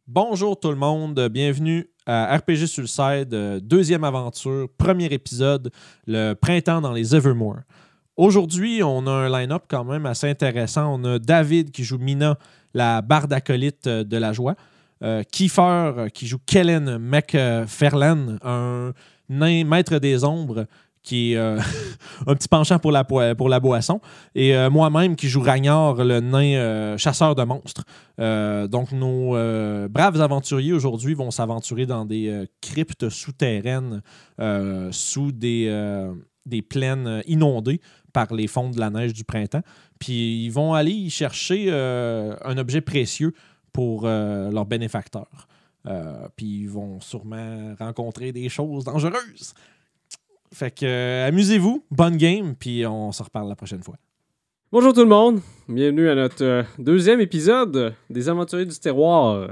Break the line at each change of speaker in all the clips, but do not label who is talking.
Bonjour tout le monde, bienvenue à RPG Suicide, deuxième aventure, premier épisode, le printemps dans les Evermore. Aujourd'hui, on a un line-up quand même assez intéressant. On a David qui joue Mina, la barde acolyte de la joie. Kiefer qui joue Kellen McFarlane, un nain maître des ombres qui est un petit penchant pour la boisson. Et moi-même qui joue Ragnar, le nain chasseur de monstres. Donc, nos braves aventuriers aujourd'hui vont s'aventurer dans des cryptes souterraines sous des plaines inondées par les fonds de la neige du printemps. Puis, ils vont aller y chercher un objet précieux pour leur bénéfacteur. Puis, ils vont sûrement rencontrer des choses dangereuses. Fait que amusez-vous, bonne game, puis on se reparle la prochaine fois.
Bonjour tout le monde, bienvenue à notre deuxième épisode des Aventuriers du Terroir.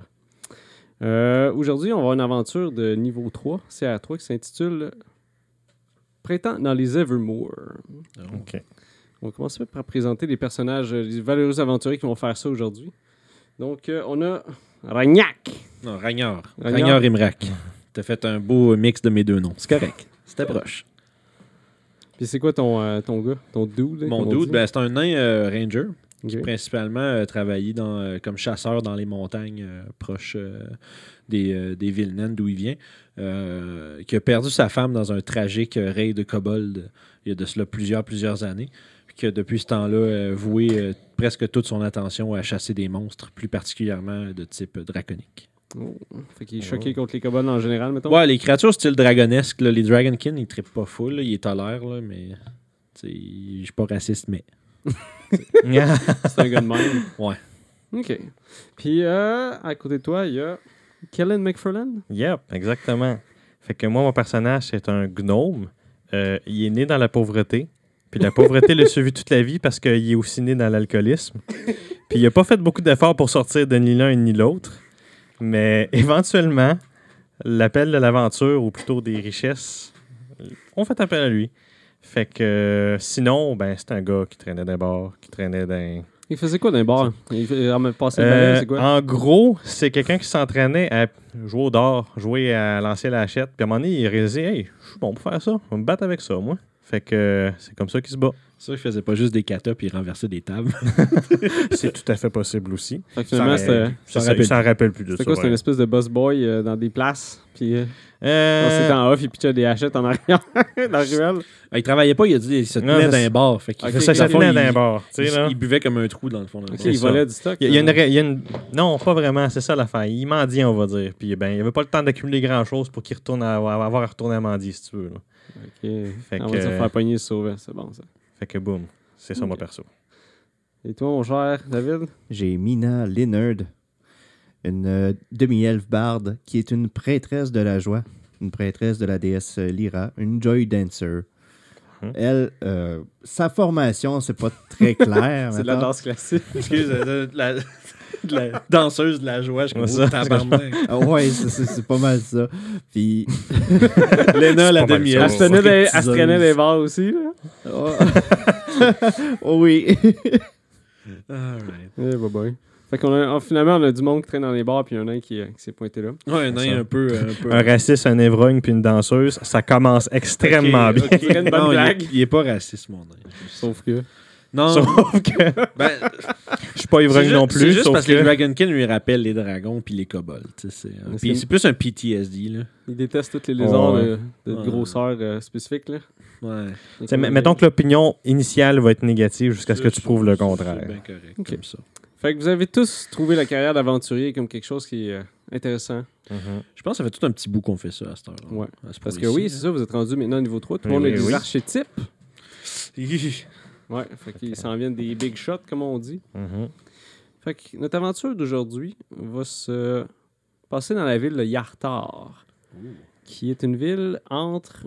Aujourd'hui, on va avoir une aventure de niveau 3, CR3, qui s'intitule Printemps dans les Evermore.
Okay.
On va commencer par présenter les personnages, les valeureux aventuriers qui vont faire ça aujourd'hui. Donc, on a Ragnar.
Non, Ragnar Imrak. T'as fait un beau mix de mes deux noms. C'est correct. C'était proche.
Puis c'est quoi ton gars, ton dude?
Mon dude, c'est un nain ranger qui principalement travaillé comme chasseur dans les montagnes proches des villes naines d'où il vient, qui a perdu sa femme dans un tragique raid de kobold il y a de cela plusieurs années, puis qui a depuis ce temps-là voué presque toute son attention à chasser des monstres, plus particulièrement de type draconique.
Oh. Fait qu'il est choqué contre les kobolds en général, mettons.
Ouais, les créatures style dragonesque, là, les Dragonkin, ils trippent pas full, là, ils tolèrent, là, mais je suis pas raciste, mais.
C'est un gars de même.
Ouais.
OK. Puis à côté de toi, il y a Kellen McFarlane.
Yep, exactement. Fait que moi, mon personnage, c'est un gnome. Il est né dans la pauvreté. Puis la pauvreté l'a suivi toute la vie parce qu'il est aussi né dans l'alcoolisme. Puis il a pas fait beaucoup d'efforts pour sortir de ni l'un ni l'autre. Mais éventuellement, l'appel de l'aventure, ou plutôt des richesses, on fait appel à lui. Fait que sinon, c'est un gars qui traînait d'un bar, qui traînait d'un...
Il faisait quoi d'un bar? Il passait le balai, c'est quoi?
En gros, c'est quelqu'un qui s'entraînait à jouer au dard, jouer à lancer la hachette. Puis à un moment donné, il réalisait, hey, je suis bon pour faire ça, je vais me battre avec ça, moi. Fait que c'est comme ça qu'il se bat.
C'est sûr qu'il faisait pas juste des katas puis il renversait des tables.
C'est tout à fait possible aussi.
Fait que finalement,
il s'en rappelle plus de ça.
C'est quoi? C'était une espèce de boss boy dans des places. Puis c'était en off, il pitchait des hachettes en arrière dans la ruelle.
Il travaillait pas, il a dit il se tenait dans un bar. Fait qu'il
ça se tenait dans un bar.
Il buvait comme un trou dans le fond.
Il volait du stock.
Non, pas vraiment, c'est ça l'affaire. Il mendiait, on va dire. Puis il avait pas le temps d'accumuler grand-chose pour qu'il retourne avoir à retourner à mendier, si tu veux. Là.
OK. On va se faire pogner se sauver. C'est bon, ça.
Fait que boum, c'est ça, mon perso.
Et toi, mon cher David?
J'ai Mina Leonard, une demi-elfe barde qui est une prêtresse de la joie, une prêtresse de la déesse Lyra, une joy dancer. Elle, sa formation, c'est pas très clair.
C'est de la danse classique.
Excuse, la danseuse de la joie, je comprends tabarnak.
Ouais, c'est pas mal ça. Puis
Léna, la demi-elfe.
Elle se traînait des bars aussi, là.
Oui.
Alright.
Bye. Fait finalement, on a du monde qui traîne dans les bars, puis il y en a un qui s'est pointé là.
Ouais, un nain un peu.
Un raciste, un évrogne, puis une danseuse, ça commence extrêmement bien.
Okay. Une bonne blague.
Il est pas raciste, mon nain.
Sauf que...
Non.
Sauf que... je suis pas ivrogne non plus.
C'est juste parce que les
que
Dragonkin lui rappellent les dragons puis les kobolds. C'est plus un PTSD. Là.
Il déteste tous les lézards de grosseur spécifique. Là.
Ouais.
Mettons que l'opinion initiale va être négative jusqu'à ce que tu prouves le contraire.
C'est bien correct,
okay.
Comme ça.
Fait que vous avez tous trouvé la carrière d'aventurier comme quelque chose qui est intéressant.
Je pense que ça fait tout un petit bout qu'on fait ça à cette heure-là.
Ouais. Parce que oui, c'est ça, vous êtes rendu maintenant au niveau 3. Tout le monde a des archétypes. Ouais, fait qu'ils s'en viennent des big shots, comme on dit. Fait que notre aventure d'aujourd'hui va se passer dans la ville de Yartar, qui est une ville entre...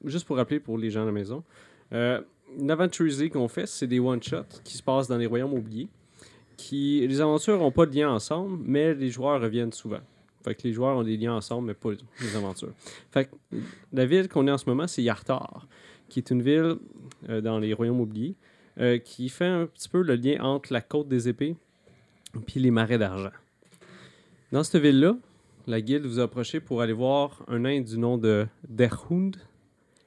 juste pour rappeler pour les gens à la maison, une aventurisée qu'on fait, c'est des one-shots qui se passent dans les royaumes oubliés. Les aventures n'ont pas de lien ensemble, mais les joueurs reviennent souvent. Fait que les joueurs ont des liens ensemble, mais pas les aventures. Fait que la ville qu'on est en ce moment, c'est Yartar, qui est une ville dans les royaumes oubliés, qui fait un petit peu le lien entre la côte des épées puis les marais d'argent. Dans cette ville-là, la guilde vous a approché pour aller voir un nain du nom de Derhund,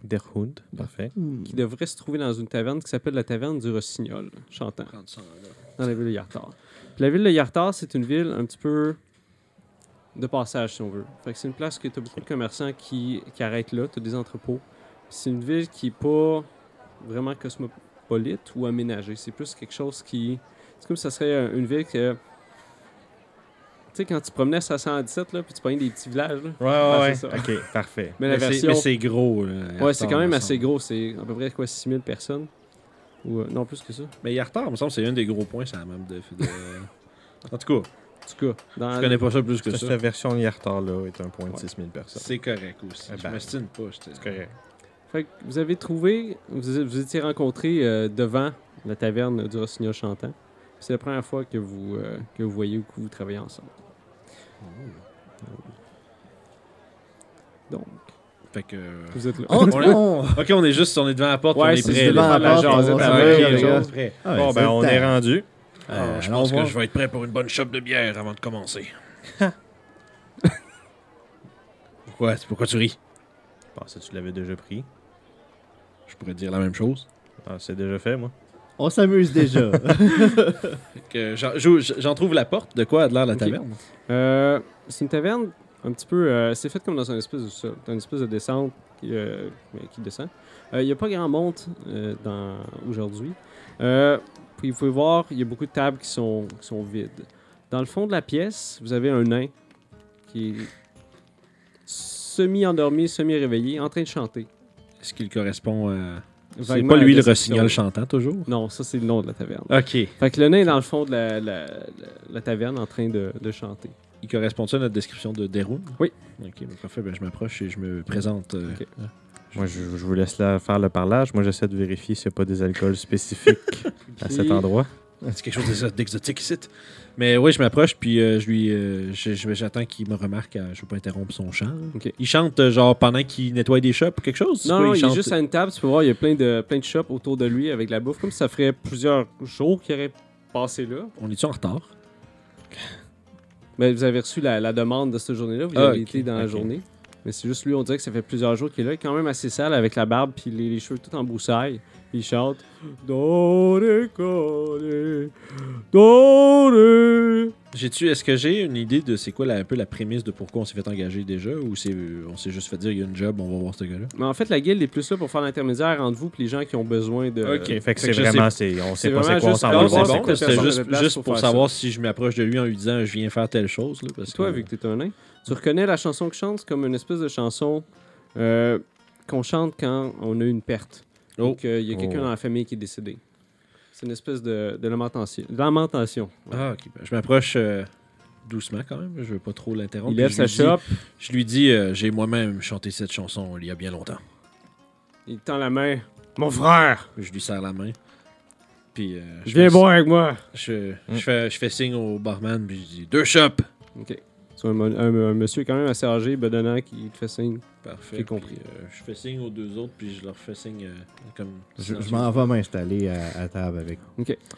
Derhund, parfait.
qui devrait se trouver dans une taverne qui s'appelle la taverne du Rossignol, chantant, dans la ville de Yartar. Puis la ville de Yartar, c'est une ville un petit peu de passage, si on veut. Fait que c'est une place que tu as beaucoup de commerçants qui arrêtent là, tu as des entrepôts. C'est une ville qui n'est pas vraiment cosmopolite ou aménagée. C'est plus quelque chose qui... C'est comme si ça serait une ville que... Tu sais, quand tu promenais sur la 117, là, puis tu prenais des petits villages, là.
Ouais.
c'est ça.
OK, parfait.
Mais la version...
Mais c'est gros. Là,
Ouais, c'est quand même
me
assez
semble.
gros. C'est à peu près quoi, 6000 personnes. Ou, non, plus que ça.
Mais Yartar, me semble, c'est un des gros points, c'est la même En tout cas,
En tout cas, dans...
je connais pas ça plus que ça.
Cette version de Yartar-là est un point de 6000 personnes.
C'est correct aussi.
Eh
Je
ben,
m'estime pas.
C'est correct.
Fait que vous avez trouvé... Vous étiez rencontrés devant la taverne du Rossignol chantant. C'est la première fois que vous voyez ou que vous travaillez ensemble. Donc,
Fait que...
vous êtes là.
Oh,
On est- Ok, on est devant la porte,
Ouais,
on est
c'est
prêt.
devant
là.
la
porte,
jasette
on va
avant,
faire
les
les
gars.
gars.
Prêt.
Ah,
Bon,
c'est
ben,
le
on
temps.
est rendu.
Je
alors
pense
on va-
que je vais être prêt pour une bonne chope de bière avant de commencer. Pourquoi tu ris?
Bon, ça, tu l'avais déjà pris.
Je pourrais dire la même chose.
Ah, c'est déjà fait, moi.
On s'amuse déjà.
Fait que j'en trouve la porte. De quoi a de l'air la
Ok.
taverne?
C'est une taverne un petit peu... c'est fait comme dans un espèce de sol. T'as une espèce de descente qui descend. Il n'y a pas grand monde aujourd'hui. Puis vous pouvez voir, il y a beaucoup de tables qui sont vides. Dans le fond de la pièce, vous avez un nain qui est semi-endormi, semi-réveillé, en train de chanter.
Est-ce qu'il correspond à... C'est
Vaguement
pas
à
lui
la
le
description.
rossignol chantant, toujours?
Non, ça c'est le nom de la taverne.
Ok.
Fait que le nain est dans le fond de la taverne en train de chanter.
Il correspond-tu à notre description de Derun?
Oui.
Ok, ben, parfait. Ben, je m'approche et je me présente.
Ok.
Moi, je vous laisse faire le parlage. Moi, j'essaie de vérifier s'il n'y a pas des alcools spécifiques à cet endroit.
C'est quelque chose d'exotique ici. Mais oui, je m'approche, puis j'attends qu'il me remarque. Je veux pas interrompre son chant.
Ok.
Il chante genre pendant qu'il nettoie des shops ou quelque chose? C'est
Non,
quoi,
non, il est
chante-
juste à une table. Tu peux voir, il y a plein de shops autour de lui avec la bouffe. Comme si ça ferait plusieurs jours qu'il aurait passé là.
On est-tu en retard?
Mais vous avez reçu la demande de cette journée-là. Vous
Ah,
avez
ok,
été dans la
ok.
journée. Mais c'est juste lui, on dirait que ça fait plusieurs jours qu'il est là. Il est quand même assez sale avec la barbe puis les cheveux tout en broussailles. Puis il chante Dore, Kore, Dore.
Est-ce que j'ai une idée de c'est quoi un peu la prémisse de pourquoi on s'est fait engager déjà, ou on s'est juste fait dire il y a une job, on va voir ce gars-là?
Mais en fait, la guilde est plus là pour faire l'intermédiaire entre vous et les gens qui ont besoin de.
Ok.
Fait que
Fait que
c'est
je
vraiment...
sais-
on
c'est
sait pas c'est
vraiment
quoi on
juste
s'en
là,
va.
c'est
C'est
bon,
bon,
que
c'était
personne
juste,
n'avait place
juste
pour
pour
faire
savoir si je m'approche de lui en lui disant je viens faire telle chose. Là, parce
Toi,
que...
vu que t'es un nain, tu reconnais la chanson que chante, c'est comme une espèce de chanson qu'on chante quand on a une perte.
Oh.
Donc, il y a quelqu'un
Oh.
dans la famille qui est décédé. C'est une espèce de lamentation. Ouais.
Ah, ok. Ben, je m'approche doucement quand même. Je veux pas trop l'interrompre.
Il lève
Puis
sa
je lui dis-
chope,
Je lui dis j'ai moi-même chanté cette chanson il y a bien longtemps.
il tend la main. Mon frère,
Je lui serre la main. Puis
viens boire avec moi.
Je fais signe au barman puis je dis 2 shops.
Ok. C'est un monsieur quand même assez âgé, bedonnant, qui te fait signe.
Parfait.
J'ai compris.
Puis, je fais signe aux 2 autres puis je leur fais signe comme.
Je m'en vais m'installer à table avec.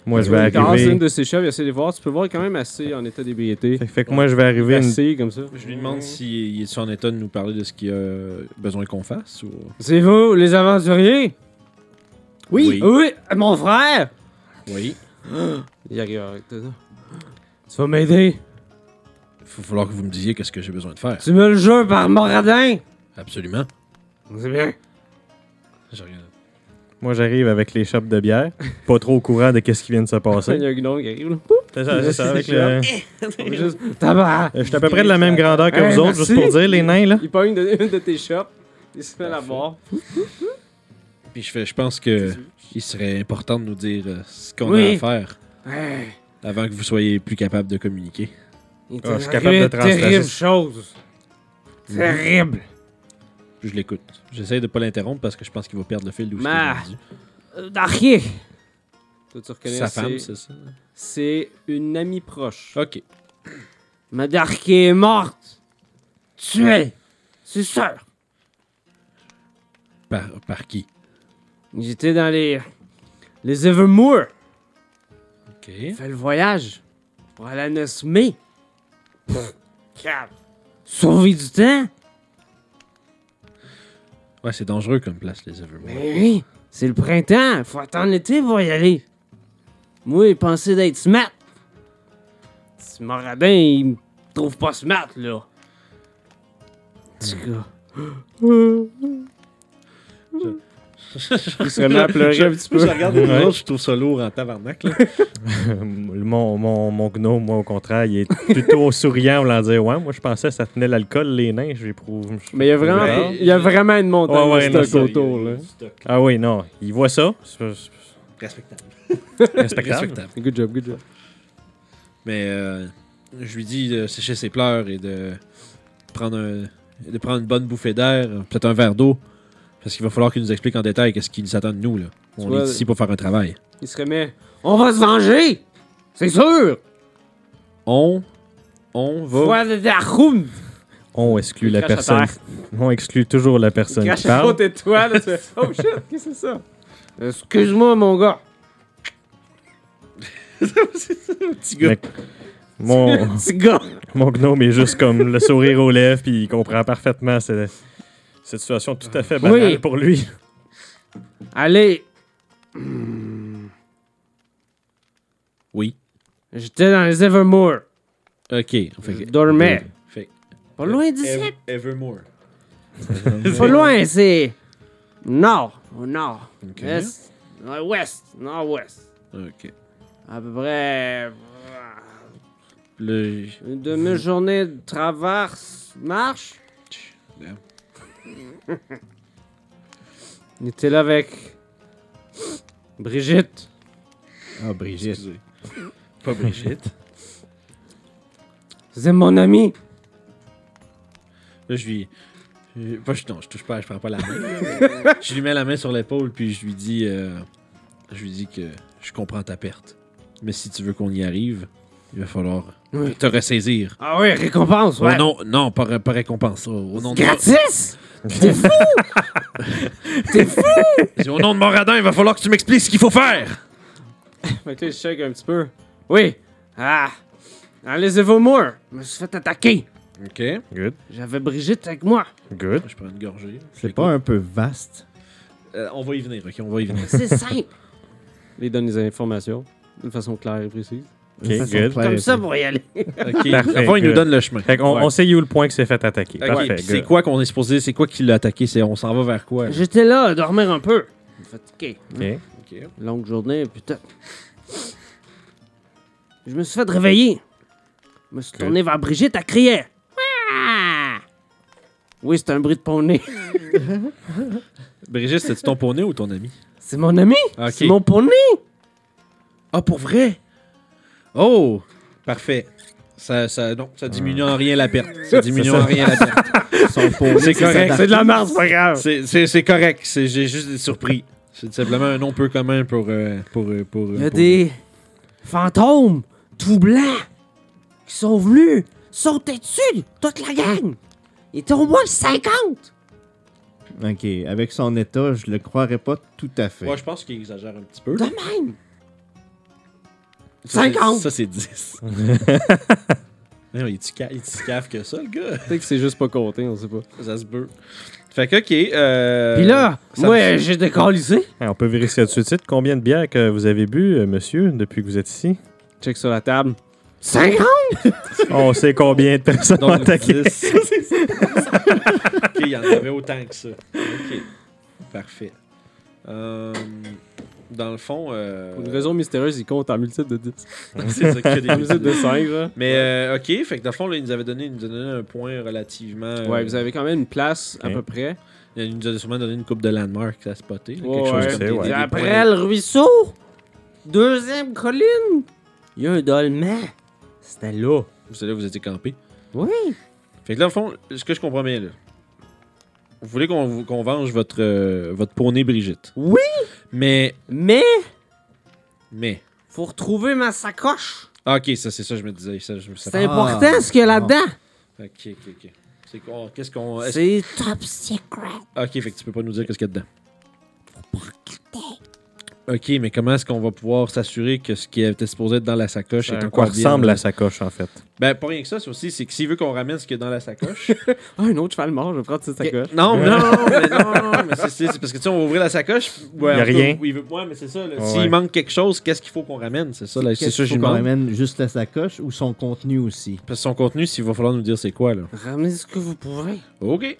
Moi, je vais
Il tasse une
arriver...
de ses chefs, il essaie de voir. Tu peux voir, il est quand même assez en état d'ébriété.
Fait que moi, je vais arriver...
Assez comme ça.
Je lui demande s'il est en état de nous parler de ce qu'il a besoin qu'on fasse ou.
C'est vous, les aventuriers?
Oui.
Oui, mon frère!
Oui.
Il arrive avec ça. Tu vas m'aider?
Il va falloir que vous me disiez qu'est-ce que j'ai besoin de faire.
Tu me le jures par Moradin?
Absolument.
C'est bien.
Je regarde.
Moi, j'arrive avec les chopes de bière. Pas trop au courant de qu'est-ce qui vient de se
Il y
passer.
a un gnome qui arrive là.
C'est ça, avec le...
Juste, tabac!
Je suis à peu près de la même grandeur que
Hey,
vous autres,
merci.
juste pour dire, les nains, là.
Il pogne une de tes chopes. Il se met la boire.
Puis je pense que il serait important de nous dire ce qu'on
Oui.
a à faire
Hey,
avant que vous soyez plus capable de communiquer.
il
Ah, je suis
t'est
capable de
arrivé
transférer.
terrible chose. Terrible.
Puis je l'écoute. J'essaie de pas l'interrompre parce que je pense qu'il va perdre le fil d'où
Ma-
je t'ai rendu.
D'arrier. Toi, tu reconnais,
Sa femme, c'est ça?
c'est une amie proche.
Ok.
Ma Darky est morte. Tuée. C'est sûr.
Par qui?
J'étais dans les Evermoor.
Ok.
J'ai fait le voyage pour aller à Nesmé. Calme. Sauver du temps?
Ouais, c'est dangereux comme place, les Evermore.
Mais oui, c'est le printemps. Faut attendre l'été pour y aller. Moi, il pensait d'être smart. Ce Moradin, il me trouve pas smart, là. En tout cas. Il se remet à pleurer un petit peu.
Je regarde les
Ouais.
autres, je trouve ça lourd en tabarnak. Là.
Mon gnome, moi, au contraire, il est plutôt souriant, voulant dire ouais, moi, je pensais que ça tenait l'alcool, les nains. Je l'éprouve.
Mais il y a vraiment,
Ouais.
il y a vraiment une montagne
Ouais,
de
non,
stock autour, là.
Ah oui, non, il voit ça. C'est
Respectable.
respectable.
Good job, good job.
Mais je lui dis de sécher ses pleurs et de prendre une bonne bouffée d'air, peut-être un verre d'eau. Parce qu'il va falloir qu'il nous explique en détail qu'est-ce qui nous attend de nous. Là. On
vois,
est ici pour faire un travail.
Il se remet. On va se venger! C'est sûr!
On va...
Foi de Dahoum!
On exclut
Il
la
crache à
personne.
terre.
On exclut toujours la personne
Crache
qui
à
parle.
côté de toi, là, tu fais, oh shit, qu'est-ce que c'est ça? Excuse-moi, mon gars.
Petit gars.
Mais Mon,
Petit gars.
mon gnome est juste comme le sourire aux lèvres, puis il comprend parfaitement cette situation tout à fait banale
Oui.
pour lui.
Allez.
Oui.
J'étais dans les Evermore.
OK.
Je dormais.
Fait-
Pas loin d'ici.
Evermore.
Pas loin, c'est nord, au nord.
OK.
Est, ouest, nord-ouest.
OK.
À peu près
Le...
une demi-journée de traverse, marche. Il était là avec Brigitte.
Ah, Brigitte.
Excusez. Pas Brigitte.
C'est mon ami.
Là, non, je touche pas, je prends pas la main. Je lui mets la main sur l'épaule, puis je lui dis que je comprends ta perte. Mais si tu veux qu'on y arrive, il va falloir
Oui.
te ressaisir.
Ah oui, récompense, ouais.
Non, pas récompense. Au nom de
Gratis? T'es fou? T'es fou?
Au nom de Moradin, il va falloir que tu m'expliques ce qu'il faut faire.
Fait que là, je shake un petit peu. Oui. Ah. Dans les Evermore, je me suis fait attaquer.
OK.
Good,
J'avais Brigitte avec moi.
good.
Je prends une gorgée.
C'est pas un peu vaste?
On va y venir, OK? On va y venir.
C'est simple. Il donne les informations d'une façon claire et précise.
OK,
De façon
good.
claire.
Comme ça pour y aller.
OK.
Parfait,
Enfin, il nous
good.
donne le chemin.
Fait qu'on
Ouais.
on sait où le point que c'est fait attaquer.
OK,
Parfait,
puis c'est
good.
quoi qu'on est supposé... C'est quoi qui l'a attaqué? On s'en va vers quoi? Là?
J'étais là à dormir un peu. Fatigué.
OK.
OK.
Longue journée, putain. Je me suis fait réveiller. Je me suis tourné vers Brigitte, elle criait. Ah! Oui, c'est un bruit de poney.
Brigitte, c'était ton poney ou ton ami?
C'est mon ami.
OK.
C'est mon poney.
Ah, pour vrai? Oh! Parfait. Ça diminue en rien la perte. Ça diminue en rien la perte.
Son poney,
C'est correct.
C'est de la merde, c'est pas grave.
C'est correct. J'ai juste été surpris. C'est simplement un nom peu commun pour
Il y a des fantômes tout blancs qui sont venus sauter dessus, toute la gang. Il était au moins 50.
OK. Avec son état, je le croirais pas tout à fait.
Moi, je pense qu'il exagère un petit peu.
De même.
Ça, c'est-
50.
Ça, c'est 10. Non, il est-tu cave que ça, le gars?
Peut-être que c'est juste pas compté, on sait pas.
Ça se peut. Fait que, OK.
Puis là,
ça
moi,
me-
j'ai décalissé.
On peut vérifier tout de suite combien de bières que vous avez bu, monsieur, depuis que vous êtes ici.
Check sur la table. 50?
On sait combien de personnes ont
Donc,
attaqué.
10. OK, il y en avait autant que ça. OK. Parfait. Dans le fond...
Pour une raison mystérieuse, il compte en multiple de 10.
c'est ça qu'il y a des
En multiple de 5, là.
Mais OK, fait que dans le fond, là, il nous a donné un point relativement...
Ouais, vous avez quand même une place à
Ok.
peu près.
Il nous a sûrement donné une coupe de landmark à spotter. là,
Ouais,
quelque chose
ouais.
comme
C'est, ouais.
des
Après
points.
le ruisseau, deuxième colline, il y a un dolmen. C'était là.
Vous là, vous étiez campé.
Oui.
Fait que là, au fond, ce que je comprends bien, là, vous voulez qu'on venge votre poney Brigitte.
Oui.
Mais...
Faut retrouver ma sacoche.
Ah, OK, ça, c'est ça, je me disais. Ça,
C'est important ce qu'il y a là-dedans.
OK. C'est quoi? Qu'est-ce qu'on... est-ce-
C'est top secret.
OK, fait que tu peux pas nous dire qu'est-ce qu'il y a dedans. OK, mais comment est-ce qu'on va pouvoir s'assurer que ce qui était supposé être dans la sacoche est
À
encore
quoi
bien
ressemble
dans
la sacoche, en fait?
Ben, pas rien que ça, c'est aussi, c'est que s'il veut qu'on ramène ce qu'il y a dans la sacoche...
Ah, un autre cheval mort, je vais prendre cette sacoche.
Non, mais c'est parce que tu sais, on va ouvrir la sacoche. Ouais,
Il y a rien.
Ouais, mais c'est ça. Là.
Ouais.
S'il manque quelque chose, qu'est-ce qu'il faut qu'on ramène? C'est ça, là, c'est ça que
Qu'est-ce
je
qu'il faut qu'on
demande.
ramène juste la sacoche ou son contenu aussi?
Parce que son contenu, s'il va falloir nous dire c'est quoi, là.
Ramenez ce que vous pourrez.
OK,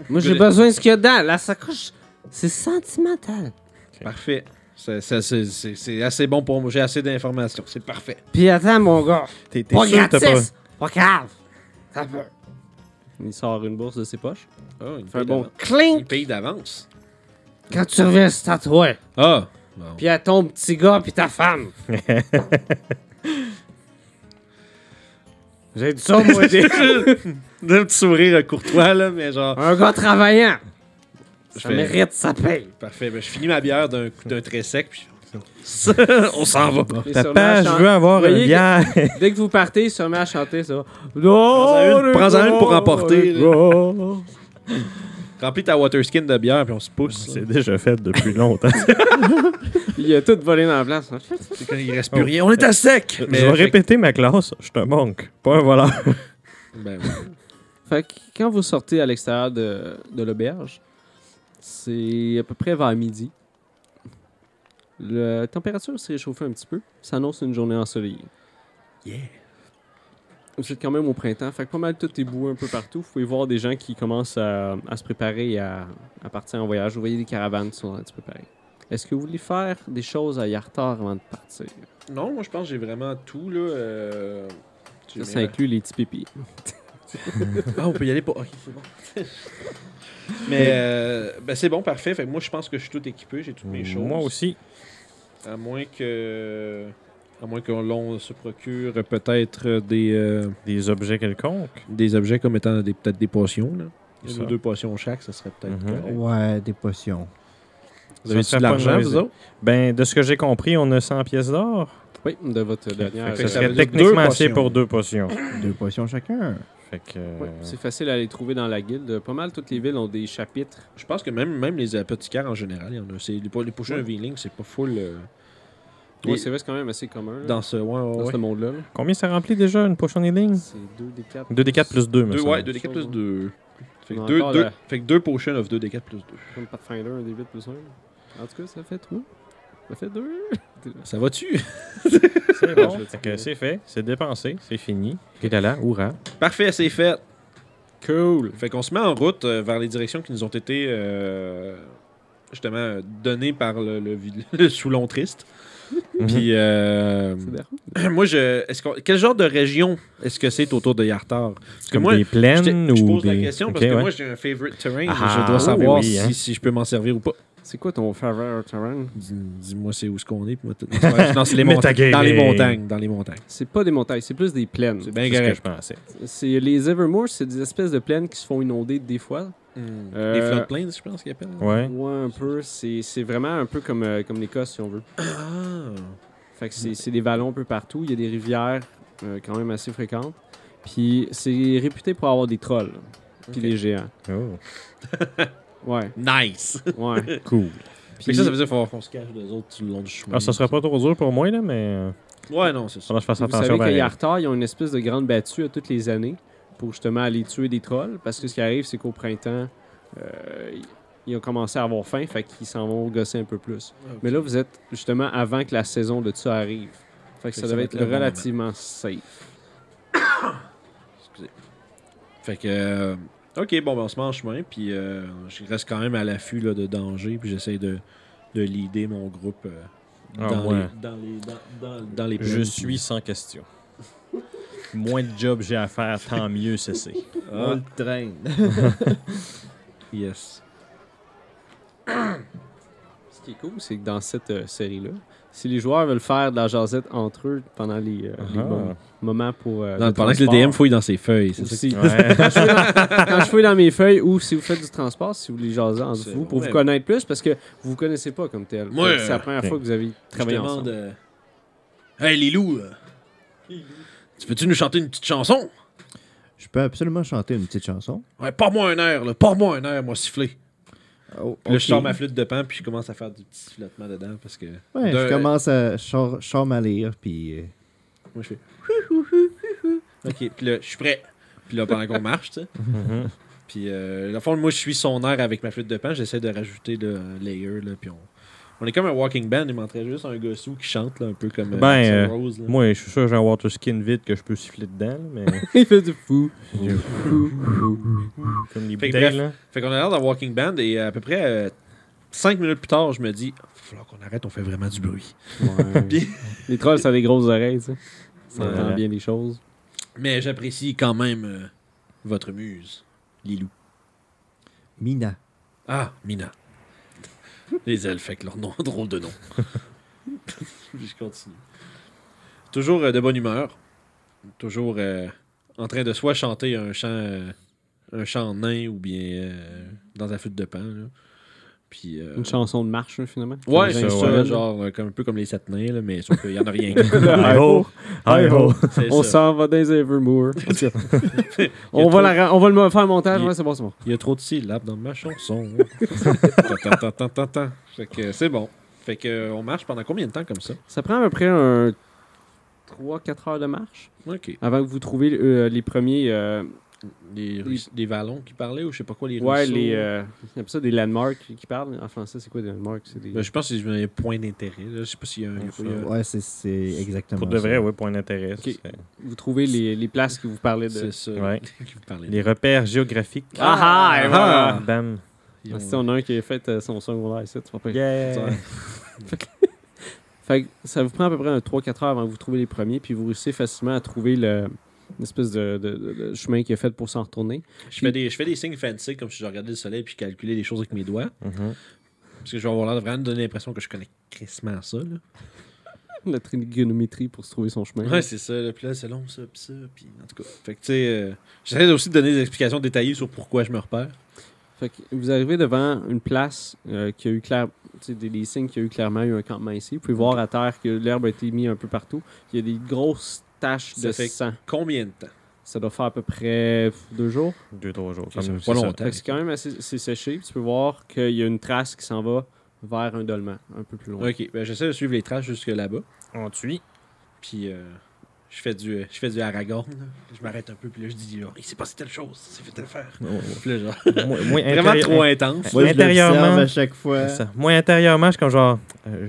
Moi, j'ai besoin de ce qu'il y a dedans. La sacoche, c'est sentimental.
parfait. C'est assez bon pour moi. J'ai assez d'informations. C'est parfait.
Puis attends, mon gars.
T'es
Pas
sûr que t'as
gratis. Pas grave. Ça peut. Il sort une bourse de ses poches.
Ah, il
Fait un
paye
bon
d'avance. Il
clink.
paye d'avance.
Quand tu reviens, c'est à toi.
Ah! Bon.
Puis à ton petit gars, puis ta femme. J'ai dit ça, moi,
Un petit sourire courtois, là, mais genre...
un gars travaillant. Ça
fais-
mérite sa paye.
Parfait. Ben, je finis ma bière d'un coup d'un trait sec, puis... on s'en va.
Papa, je veux avoir
Voyez
une
que-
bière.
Dès que vous partez, il se met à chanter ça.
Prends-en une pour emporter. Remplis ta water skin de bière, puis on se pousse.
C'est déjà fait depuis longtemps.
Il a tout volé dans la place.
C'est quand il reste plus rien. On est à sec!
Je vais répéter ma classe. Je suis un monk, pas un voleur.
Ben, ouais.
Fait que quand vous sortez à l'extérieur de l'auberge, c'est à peu près vers midi. La température s'est réchauffée un petit peu. Ça annonce une journée ensoleillée.
Yeah.
Vous êtes quand même au printemps. Fait que pas mal tout est beau un peu partout. Vous pouvez voir des gens qui commencent à se préparer et à partir en voyage. Vous voyez des caravanes qui sont un petit peu pareilles. Est-ce que vous voulez faire des choses à Yartar avant de partir?
Non, moi je pense que j'ai vraiment tout là.
Ça inclut les petits pépis.
Ah, on peut y aller pas. Ok, c'est bon. Mais ben c'est bon, parfait. Fait que moi je pense que je suis tout équipé, j'ai toutes mes choses.
Moi aussi.
À moins que l'on se procure peut-être
Des objets quelconques.
des objets comme étant peut-être des potions. Là.
Ça.
Une ou deux potions chaque, ça serait peut-être.
Mhm.
correct.
Ouais, des potions.
Vous avez
Ça
de
serait pas
l'argent,
une
vous
mauvaise
autres?
Ben, de ce que j'ai compris, on a 100 pièces d'or.
Oui, de votre dernière.
Fait
Ça
que ça
serait
veut dire
techniquement
deux
assez
potions.
pour 2 potions.
2 potions chacun.
Fait que...
Ouais, c'est facile à les trouver dans la guilde. Pas mal toutes les villes ont des chapitres.
Je pense que même les apothicaires en général, il y en a. Les potions Veeling, c'est pas full
Oui, c'est vrai, c'est quand même assez commun là,
dans ce. Ouais.
dans ce monde-là. là.
Combien ça remplit déjà une potion healing?
C'est 2d4.
2d4 plus 2, me
Deux,
semble.
ouais, 2d4 plus 2. Fait
On a
que
encore la-
fait que 2 potions of 2d4 plus 2.
Comme Pathfinder, un d8 plus 1. En tout cas, ça fait 3. Ça fait 2.
Ça va-tu?
C'est bon.
Je vais
Fait que c'est fait, c'est dépensé, c'est fini. Et là, hurrah.
Parfait, c'est fait.
Cool.
Fait qu'on se met en route vers les directions qui nous ont été justement données par le Soulon triste. Puis
C'est bien.
moi, quel genre de région est-ce que c'est autour de Yartar? Parce que
Comme
moi,
des plaines
je
ou
pose
des...
la question
Ok,
parce que
ouais.
moi, j'ai un favorite terrain.
Ah,
je dois savoir
oui, hein.
si je peux m'en servir ou pas.
C'est quoi ton favorite terrain?
Dis-moi c'est où ce qu'on est. Puis moi, non, c'est les
Metagaming.
dans les montagnes. Dans les montagnes.
C'est pas des montagnes, c'est plus des plaines.
C'est bien
C'est ce que
correct.
je pensais.
C'est les Evermoor, c'est des espèces de plaines qui se font inonder des fois.
Les floodplains, je pense qu'ils appellent.
Ouais.
Ouais, un peu. C'est vraiment un peu comme l'Écosse, si on veut.
Ah.
Fait que c'est des vallons un peu partout. Il y a des rivières quand même assez fréquentes. Puis c'est réputé pour avoir des trolls. Puis
Ok.
des géants.
Oh,
Ouais,
Nice.
ouais.
cool.
Fait que ça veut dire qu'il faut qu'on se cache des autres tout le long du chemin.
Ah, ça serait pas trop dur pour moi, là, mais...
Ouais, non, c'est ça.
faudra que je fasse
Vous
attention.
savez qu'à
pareil.
Yartar, ils ont une espèce de grande battue à toutes les années pour justement aller tuer des trolls. Parce que ce qui arrive, c'est qu'au printemps, ils ont commencé à avoir faim, fait qu'ils s'en vont gosser un peu plus. Mais là, vous êtes justement avant que la saison de ça arrive. Fait que ça devait être
le bon
relativement safe.
Excusez. Fait que. Ok, bon, ben, on se met en chemin, puis je reste quand même à l'affût là, de danger, puis j'essaie de leader mon groupe
Ah,
dans,
ouais.
dans les
Je
plaines.
suis sans question. Moins de job j'ai à faire, tant mieux c'est.
On le traîne.
Yes.
Ce qui est cool, c'est que dans cette série-là, si les joueurs veulent faire de la jasette entre eux pendant les bons moments pour.
Pendant que le DM fouille dans ses feuilles, c'est ça.
aussi.
Ouais.
Quand je fouille dans mes feuilles ou si vous faites du transport, si vous voulez jaser entre
C'est
vous pour
vrai.
vous connaître plus parce que vous vous connaissez pas comme tel.
Moi,
Fait que c'est la première
ok.
fois que vous avez
Je
travaillé
demande.
ensemble.
Hey, Lilou, tu peux-tu nous chanter une petite chanson?
Je peux absolument chanter une petite chanson.
Ouais, pars-moi un air, là. Pars-moi un air, moi, siffler.
Oh,
Puis là, je
ok.
sors ma flûte de pan, puis je commence à faire du petit flottement dedans, parce que...
Ouais,
D'un-
je commence à char ma lyre, puis...
Moi, je fais... OK, puis là, je suis prêt. Puis là, pendant qu'on marche, tu sais. Puis, dans le fond, moi, je suis son air avec ma flûte de pan. J'essaie de rajouter là, un layer, là, puis on est comme un walking band. Il m'entrait juste un gossou qui chante, là, un peu comme Axl Rose. Là.
Moi, je suis sûr que j'ai un water skin vide que je peux siffler dedans, là, mais
Il fait du fou.
comme les
Fait que
bouteilles,
bref.
là.
Fait qu'on a l'air d'un walking band, et à peu près 5 minutes plus tard, je me dis, il va falloir qu'on arrête, on fait vraiment du bruit. Puis-
Les trolls, ça a des grosses oreilles, tu sais. Ça
Ouais.
entend bien les choses.
Mais j'apprécie quand même votre muse, Lilou.
Mina.
Ah, Mina. Les elfes avec leur nom, drôle de nom. Puis je continue. Toujours de bonne humeur. Toujours en train de soit chanter un chant nain ou bien dans la flûte de pan. Là. Puis,
Une chanson de marche, hein, finalement.
ouais,
Comme
c'est ça,
Jean-Joël.
genre un peu comme les sept nains, là, mais sauf qu'il n'y en a rien.
Hi-ho! Hi-ho!
C'est
On
ça.
s'en va dans les Evermoor. On va le faire un montage.
Il-
Ouais, c'est bon, c'est bon.
Il y a trop de syllabes dans ma chanson. Tant. Fait que c'est bon. Fait que on marche pendant combien de temps comme ça?
Ça prend à peu près un 3-4 heures de marche
OK.
avant que vous trouviez les premiers.
Des vallons qui parlaient ou je sais pas quoi, les
Ouais,
ruisseaux?
les. On appelle ça des landmarks qui parlent. En français, c'est quoi des landmarks? C'est des...
Ben, je pense que c'est un point d'intérêt. Là. Je sais pas s'il y a un...
Ouais, c'est exactement
Pour de vrai,
ça.
ouais, point d'intérêt.
Ok.
c'est-
Vous trouvez les places qui vous parlaient de.
C'est ça.
Ouais.
qui vous parlait.
Les repères géographiques.
Ah, et voilà.
Bam.
Ils ont-
Si on a un qui a fait son secondaire ici, tu vas pas.
Yeah!
Fait que ça vous prend à peu près un 3-4 heures avant que vous trouviez les premiers, puis vous réussissez facilement à trouver une espèce de chemin qui est fait pour s'en retourner.
je fais des signes fancy comme si je regardais le soleil puis je calculais les choses avec mes doigts.
Mhm.
Parce que je vais avoir l'air de vraiment donner l'impression que je connais crissement ça. Là.
La trigonométrie pour se trouver son chemin.
Ouais, c'est ça. Là. Puis là, c'est long, ça, puis ça. Puis en tout cas. Fait que tu sais, j'essaie aussi de donner des explications détaillées sur pourquoi je me repère.
Fait que vous arrivez devant une place qui a eu des signes qui a eu clairement eu un campement ici. Vous pouvez voir à terre que l'herbe a été mise un peu partout. Il y a des grosses taches
Ça
de
fait-
sang.
Combien de temps?
Ça doit faire à peu près 2 jours.
2-3 jours.
ça
comme
fait pas
c'est ça.
longtemps.
Fait que c'est quand même assez séché. Puis tu peux voir qu'il y a une trace qui s'en va vers un dolmen, un peu plus loin.
Ok, ben, j'essaie de suivre les traces jusque là-bas.
On tue.
Puis je fais du Aragorn. Là. Je m'arrête un peu, puis là, je dis, il s'est passé telle chose, ça s'est fait telle affaire. Puis là, genre,
Moi,
vraiment trop intense.
Moi, je
Intérieurement-
l'observe à chaque fois.
C'est ça. Moi, intérieurement, je suis comme genre,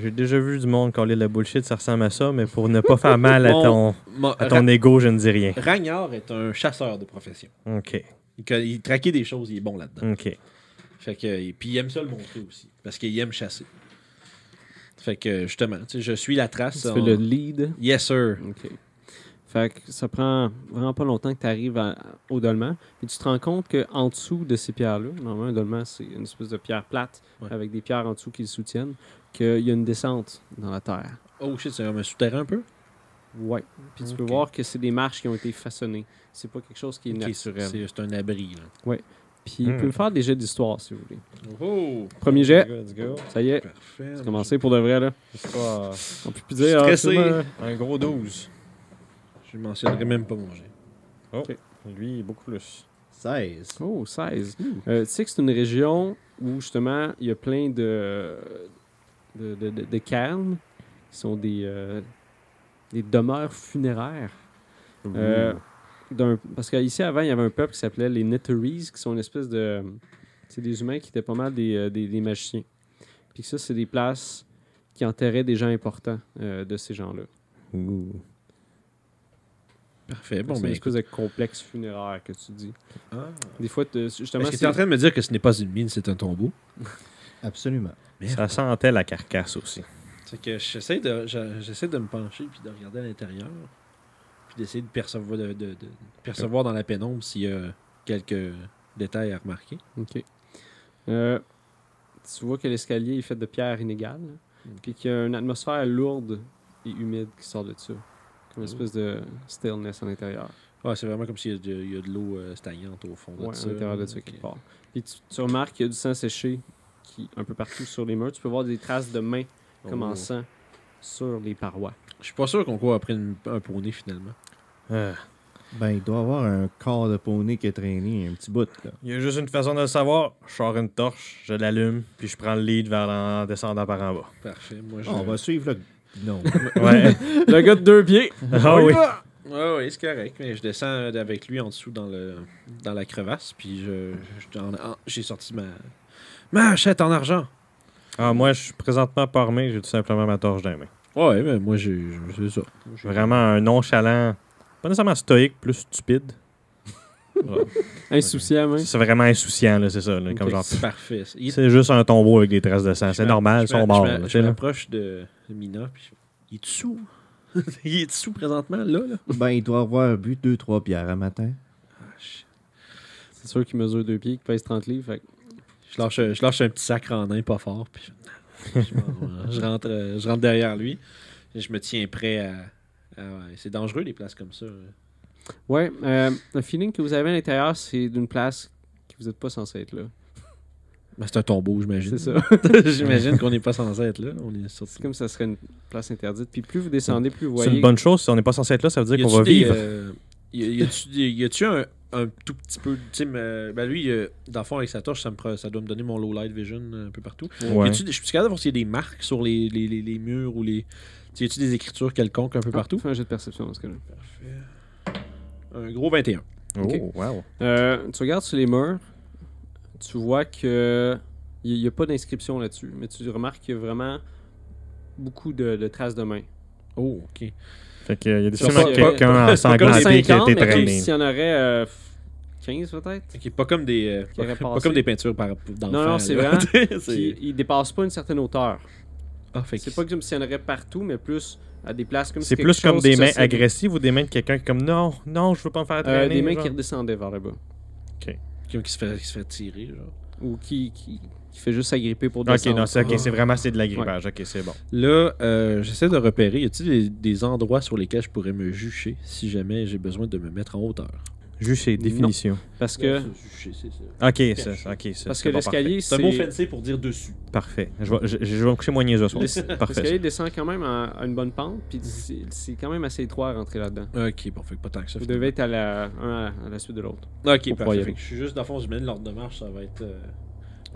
j'ai déjà vu du monde coller la bullshit, ça ressemble à ça, mais pour ne pas faire mal à ton ego, je ne dis rien.
Ragnar est un chasseur de profession.
OK.
Il traquait des choses, il est bon là-dedans.
OK.
Fait que, et puis il aime ça le montrer aussi, parce qu'il aime chasser. Fait que justement, tu sais, je suis la trace.
Tu fais le lead.
Yes, sir.
OK. Fait que ça prend vraiment pas longtemps que tu arrives au dolmen. Et tu te rends compte qu'en dessous de ces pierres-là, normalement, un dolmen, c'est une espèce de pierre plate
Ouais.
avec des pierres en dessous qui le soutiennent, qu'il y a une descente dans la terre.
Oh shit, c'est un souterrain un peu?
Ouais. Puis tu peux
Ok.
voir que c'est des marches qui ont été façonnées. C'est pas quelque chose qui est
Ok,
naturel.
c'est un abri. Là.
Puis vous pouvez me faire des jets d'histoire si vous voulez.
Oh!
Premier jet.
Let's go.
Ça y est.
Parfait.
C'est commencé pour de vrai, là.
C'est pas
On peut plus
Je suis
dire.
stressé.
c'est moi.
un gros 12.
Je mentionnerai même pas mon jet.
Lui, beaucoup plus.
16.
Oh, 16. Tu sais que c'est une région où, justement, il y a plein de cairns qui sont des demeures funéraires. Parce qu'ici, avant, il y avait un peuple qui s'appelait les Netteries, qui sont une espèce de... C'est des humains qui étaient pas mal des magiciens. Puis ça, c'est des places qui enterraient des gens importants de ces gens-là.
Ouh.
Parfait. Bon,
C'est
ben
une
écoute.
espèce de complexe funéraire que tu dis.
Ah.
Des fois, justement...
Est-ce que tu es en train de me dire que ce n'est pas une mine, c'est un tombeau?
Absolument.
Ça sentait la carcasse aussi.
C'est que j'essaie de me pencher puis de regarder à l'intérieur. Puis d'essayer de percevoir, de percevoir dans la pénombre s'il y a quelques détails à remarquer.
OK. Tu vois que l'escalier est fait de pierres inégales, là, puis qu'il y a une atmosphère lourde et humide qui sort de ça. Comme une espèce de stillness à l'intérieur.
Ouais, c'est vraiment comme s'il y a de l'eau stagnante au fond de
Ouais,
ça.
à l'intérieur de ça
Ok.
quelque part. Puis tu remarques qu'il y a du sang séché un peu partout sur les murs. Tu peux voir des traces de mains comme en
Oh.
sang sur les parois.
Je suis pas sûr qu'on court après un poney finalement.
Ben, il doit avoir un corps de poney qui a traîné un petit bout, là.
Il y a juste une façon de le savoir. Je sors une torche, je l'allume, puis je prends le lead en descendant par en bas.
Parfait. Moi,
On va suivre le gnome.
Ouais.
Le gars de 2 pieds.
Ah oui.
Oui, c'est correct. Mais je descends avec lui en dessous dans la crevasse. Puis j'ai sorti ma hachette en argent.
Ah, moi, je suis présentement pas armé, j'ai tout simplement ma torche dans les mains.
Ouais, mais moi, c'est ça.
Vraiment un nonchalant, pas nécessairement stoïque, plus stupide.
Insouciant, même.
C'est vraiment insouciant, là, c'est ça. Là,
Ok,
comme genre,
C'est parfait.
c'est juste un tombeau avec des traces de sang. C'est normal, ils sont morts. là, tu
Je
sais, là.
m'approche de Mina. Puis il est sous. Il est sous présentement, là.
Ben, il doit avoir bu 2-3 bières un matin.
Ah, shit.
C'est sûr qu'il mesure 2 pieds, qu'il pèse 30 livres. Fait que
Je lâche un petit sacre en nain pas fort. Puis je rentre derrière lui. Et je me tiens prêt à ouais, c'est dangereux, les places comme ça.
ouais, le feeling que vous avez à l'intérieur, c'est d'une place que vous n'êtes pas censé être là.
Ben, c'est un tombeau, j'imagine.
C'est ça.
J'imagine qu'on n'est pas censé être là. On est sorti.
C'est comme si ça serait une place interdite. Puis plus vous descendez, plus vous
C'est
voyez.
une bonne chose. Si on n'est pas censé être là, ça veut dire qu'on va
Y
vivre.
a-tu un tout petit peu. Tu sais, ben lui, dans le fond, avec sa torche, ça doit me donner mon low light vision un peu partout.
Ouais.
Je suis capable de voir s'il y a des marques sur les murs ou les. Y a-tu des écritures quelconques un peu partout?
Fais un jeu de perception dans ce cas-là.
Parfait. Un gros 21.
Oh,
Ok.
wow.
Tu regardes sur les murs, tu vois que il n'y a pas d'inscription là-dessus, mais tu remarques qu'il y a vraiment beaucoup de traces de mains.
Oh, ok.
Fait qu'il y a
Sur
sûrement
pas-
quelqu'un
pas-
ensanglanté qui a
50,
été
mais comme
traîné.
s'il y en aurait 15 peut-être.
Ok, pas comme des.
Qui aurait
Pas
passé.
comme des peintures d'enfants.
Non, c'est
là.
vraiment.
C'est-
Puis il dépasse pas une certaine hauteur.
Ah, fait que
C'est pas comme s'il y en aurait partout, mais plus à des places comme si
C'est
quelque
plus comme
chose
des
qui
mains
se-
agressives ou des mains de quelqu'un qui est comme non, je veux pas me faire traîner.
des mains
genre.
qui redescendaient vers le bas.
quelqu'un qui se fait tirer, genre.
Ou qui fait juste s'agripper pour
Ok,
descendre.
non, c'est vraiment c'est de l'agripage. Ok, c'est bon.
Là, j'essaie de repérer. Y a-t-il des endroits sur lesquels je pourrais me jucher si jamais j'ai besoin de me mettre en hauteur?
Juste ces définitions.
Parce que,
Jucher, c'est ça.
Ok, ça.
parce
c'est
que
bon,
l'escalier,
C'est un mot fancy pour dire dessus.
Parfait. Je vais me coucher moins niaiseux ce soir. Parfait.
l'escalier descend quand même à une bonne pente, puis c'est quand même assez étroit à rentrer là-dedans.
Ok, bon, fait que pas tant que ça.
Vous devez être un à la suite de l'autre.
Ok,
pour
parfait.
y
Fait
aller.
que je suis juste, dans le fond, je mène l'ordre de marche, ça va être.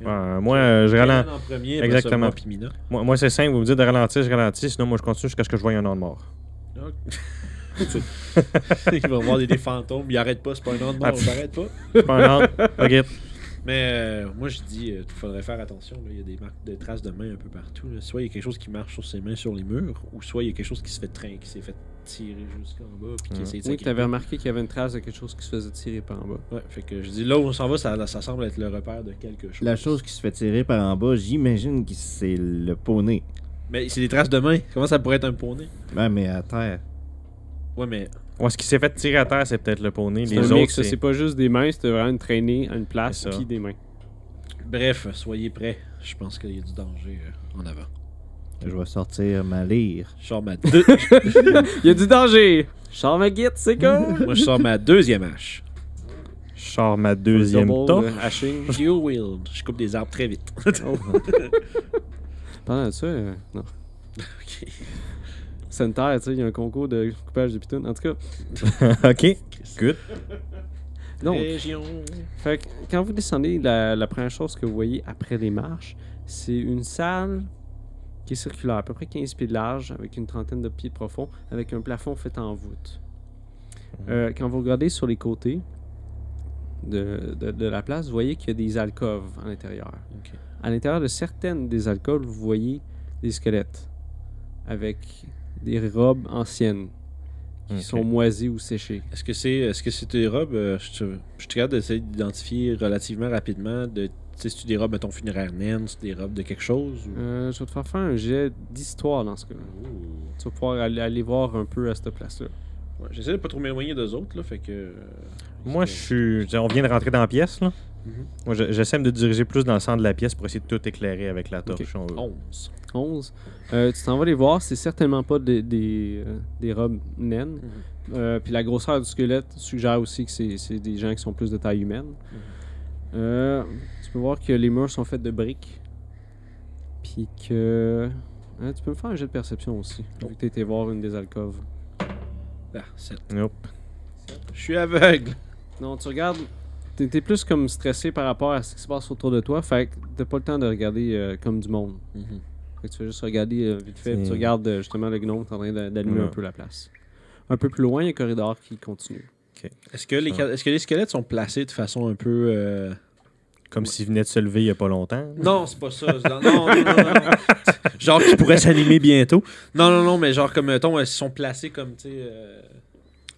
Moi, je ralentis.
En premier, après
Exactement.
ça, moi, puis Mina.
Moi, c'est simple. Vous me dites de ralentir, je ralentis. Sinon, moi, je continue jusqu'à ce que je voie un ordre mort.
Il va voir des fantômes, il arrête pas, c'est pas un ordre mort, on s'arrête pas.
C'est pas un ordre. Ok.
Mais moi, je dis, il faudrait faire attention. Là. Il y a des marques de traces de mains un peu partout. Là. Soit il y a quelque chose qui marche sur ses mains sur les murs, ou soit il y a quelque chose qui se fait qui s'est fait tirer jusqu'en bas, puis qui essaie de
Oui, tu
s'agripper.
avais remarqué qu'il y avait une trace de quelque chose qui se faisait tirer par en bas.
Ouais, fait que je dis, là où on s'en va, ça semble être le repère de quelque chose.
La chose qui se fait tirer par en bas, j'imagine que c'est le poney.
Mais c'est des traces de mains. Comment ça pourrait être un poney?
Ouais, mais à terre.
Ouais, mais.
Ouais, ce qui s'est fait tirer à terre, c'est peut-être le poney.
C'est
Les
un
autres,
mix, c'est pas juste des mains, c'était vraiment une traînée à une place,
C'est ça.
puis des mains.
Bref, soyez prêts. Je pense qu'il y a du danger en avant.
Je vais sortir ma lyre.
Je sors ma
Il y a du danger! Je sors ma guide, c'est cool!
Moi, je sors ma deuxième hache.
Je sors ma deuxième
Double,
torche.
hashing.
Dual wield. Je coupe des arbres très vite.
Oh. Parlant de ça, non.
Ok.
Centaire, tu sais, il y a un concours de coupage de pitounes. En tout cas,
Ok. Good.
donc,
Région.
fait que quand vous descendez, la première chose que vous voyez après les marches, c'est une salle qui est circulaire, à peu près 15 pieds de large, avec une trentaine de pieds de profond, avec un plafond fait en voûte. Quand vous regardez sur les côtés de la place, vous voyez qu'il y a des alcôves à l'intérieur.
Ok.
À l'intérieur de certaines des alcôves, vous voyez des squelettes avec des robes anciennes qui
Ok.
sont moisies ou séchées.
Est-ce que c'est des robes je suis capable d'essayer d'identifier relativement rapidement c'est des robes, mettons, funéraires naines, c'est des robes de quelque chose ou...
Je vais te faire un jet d'histoire dans ce cas-là. Tu vas pouvoir aller voir un peu à cette place-là.
Ouais, j'essaie de pas trop m'éloigner d'eux autres, là, fait que...
Moi, on vient de rentrer dans la pièce, là.
Mhm.
Moi, j'essaie de me diriger plus dans le centre de la pièce pour essayer de tout éclairer avec la torche.
Ok.
si on veut.
11.
11. Tu t'en vas les voir, c'est certainement pas des robes naines. Puis la grosseur du squelette suggère aussi que c'est des gens qui sont plus de taille humaine. Tu peux voir que les murs sont faits de briques. Puis que... tu peux me faire un jet de perception aussi, vu que tu été voir une des alcôves.
Ah, 7.
Nope.
Je suis aveugle.
Non, tu regardes. T'es plus comme stressé par rapport à ce qui se passe autour de toi. Fait que t'as pas le temps de regarder comme du monde. Fait que tu vas juste regarder vite fait. Puis tu regardes justement le gnome qui est en train d'allumer un peu la place. Un peu plus loin, il y a un corridor qui continue.
Est-ce que les squelettes sont placés de façon un peu...
Comme s'ils venaient de se lever il y a pas longtemps.
Non, c'est pas ça. Non. Genre qu'ils pourraient s'animer bientôt. Non, mais genre comme, mettons, ils sont placés comme, tu sais...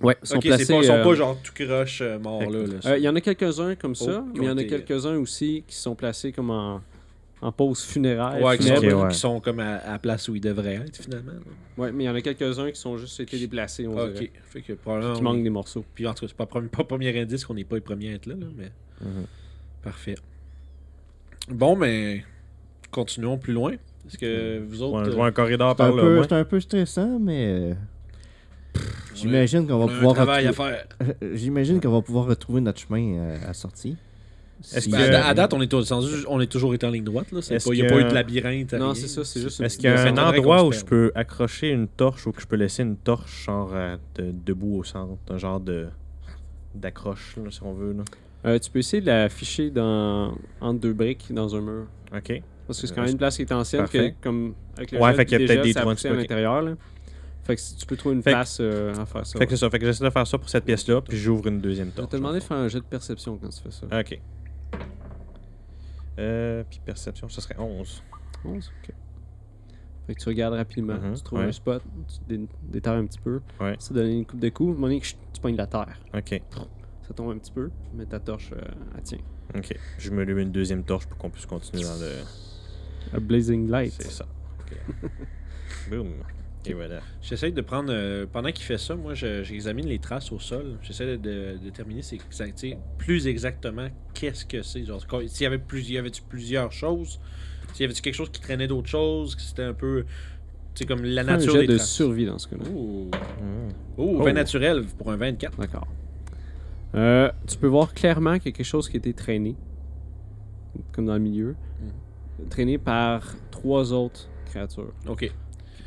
Ouais, ils sont placés...
Ils sont pas genre tout croche morts là.
Il y en a quelques-uns comme ça, mais il y en a
été,
quelques-uns aussi qui sont placés comme en pause funéraire.
Ouais,
funèbre.
qui sont comme à la place où ils devraient être, finalement.
Ouais, mais il y en a quelques-uns qui sont juste été déplacés, on dirait.
Ok, fait que probablement...
Qui manquent des morceaux.
Puis en tout cas, c'est pas le premier indice qu'on n'est pas les premiers à être là, mais... Parfait. Bon, mais... Continuons plus loin. Est-ce que vous autres...
Je vois un corridor
C'est
par là. moi.
un peu stressant, mais j'imagine qu'on va
on a
pouvoir
un travail à faire.
j'imagine qu'on va pouvoir retrouver notre chemin à sortie.
Est-ce
Si-
que-
À date, on est toujours été en ligne droite. Il
Est-ce
n'y a
que-
pas eu de labyrinthe.
Non,
rien.
c'est ça, c'est juste
Est-ce
une
qu'il y a
Ça
un
m'étonnerait
endroit
qu'on
où
se
je
perde.
peux accrocher une torche ou que je peux laisser une torche genre debout au centre? Un genre d'accroche, là, si on veut. Là.
Tu peux essayer de la ficher entre deux briques dans un mur.
OK.
Parce que c'est quand même une place qui est ancienne,
Parfait.
que, comme avec le
Ouais,
gel
fait qu'il y a
puis
peut-être
gel,
des
ça a
trous
poussé à
ok.
l'intérieur. Là. Fait que si tu peux trouver une
Fait que-
place à faire ça.
Fait que c'est ça. Fait que j'essaie de faire ça pour cette pièce-là, puis j'ouvre une deuxième
Je vais
torche.
te demander de faire un jet de perception quand tu fais ça.
OK. Puis perception, ça serait 11.
11, ok. Fait que tu regardes rapidement, tu trouves
ouais.
un spot, tu déterres un petit peu,
Ouais.
ça donne une coupe de coups, à un moment donné, tu pognes la terre.
OK.
Ça tombe un petit peu, mais ta torche, elle tient.
OK. Je me lève une deuxième torche pour qu'on puisse continuer dans le...
A blazing light.
C'est ça. OK. Boom. Et voilà.
J'essaie de prendre... pendant qu'il fait ça, moi, j'examine les traces au sol. J'essaie de déterminer plus exactement qu'est-ce que c'est. Genre, s'il y avait plusieurs choses, s'il y avait quelque chose qui traînait d'autres choses, que c'était un peu... Tu sais, comme la
Fais un
nature
jet
des
de
traces.
survie dans ce cas-là.
Ouh.
Oh.
Vin naturel pour un 24.
D'accord. Tu peux voir clairement qu'il y a quelque chose qui a été traîné, comme dans le milieu, traîné par 3 autres créatures.
OK.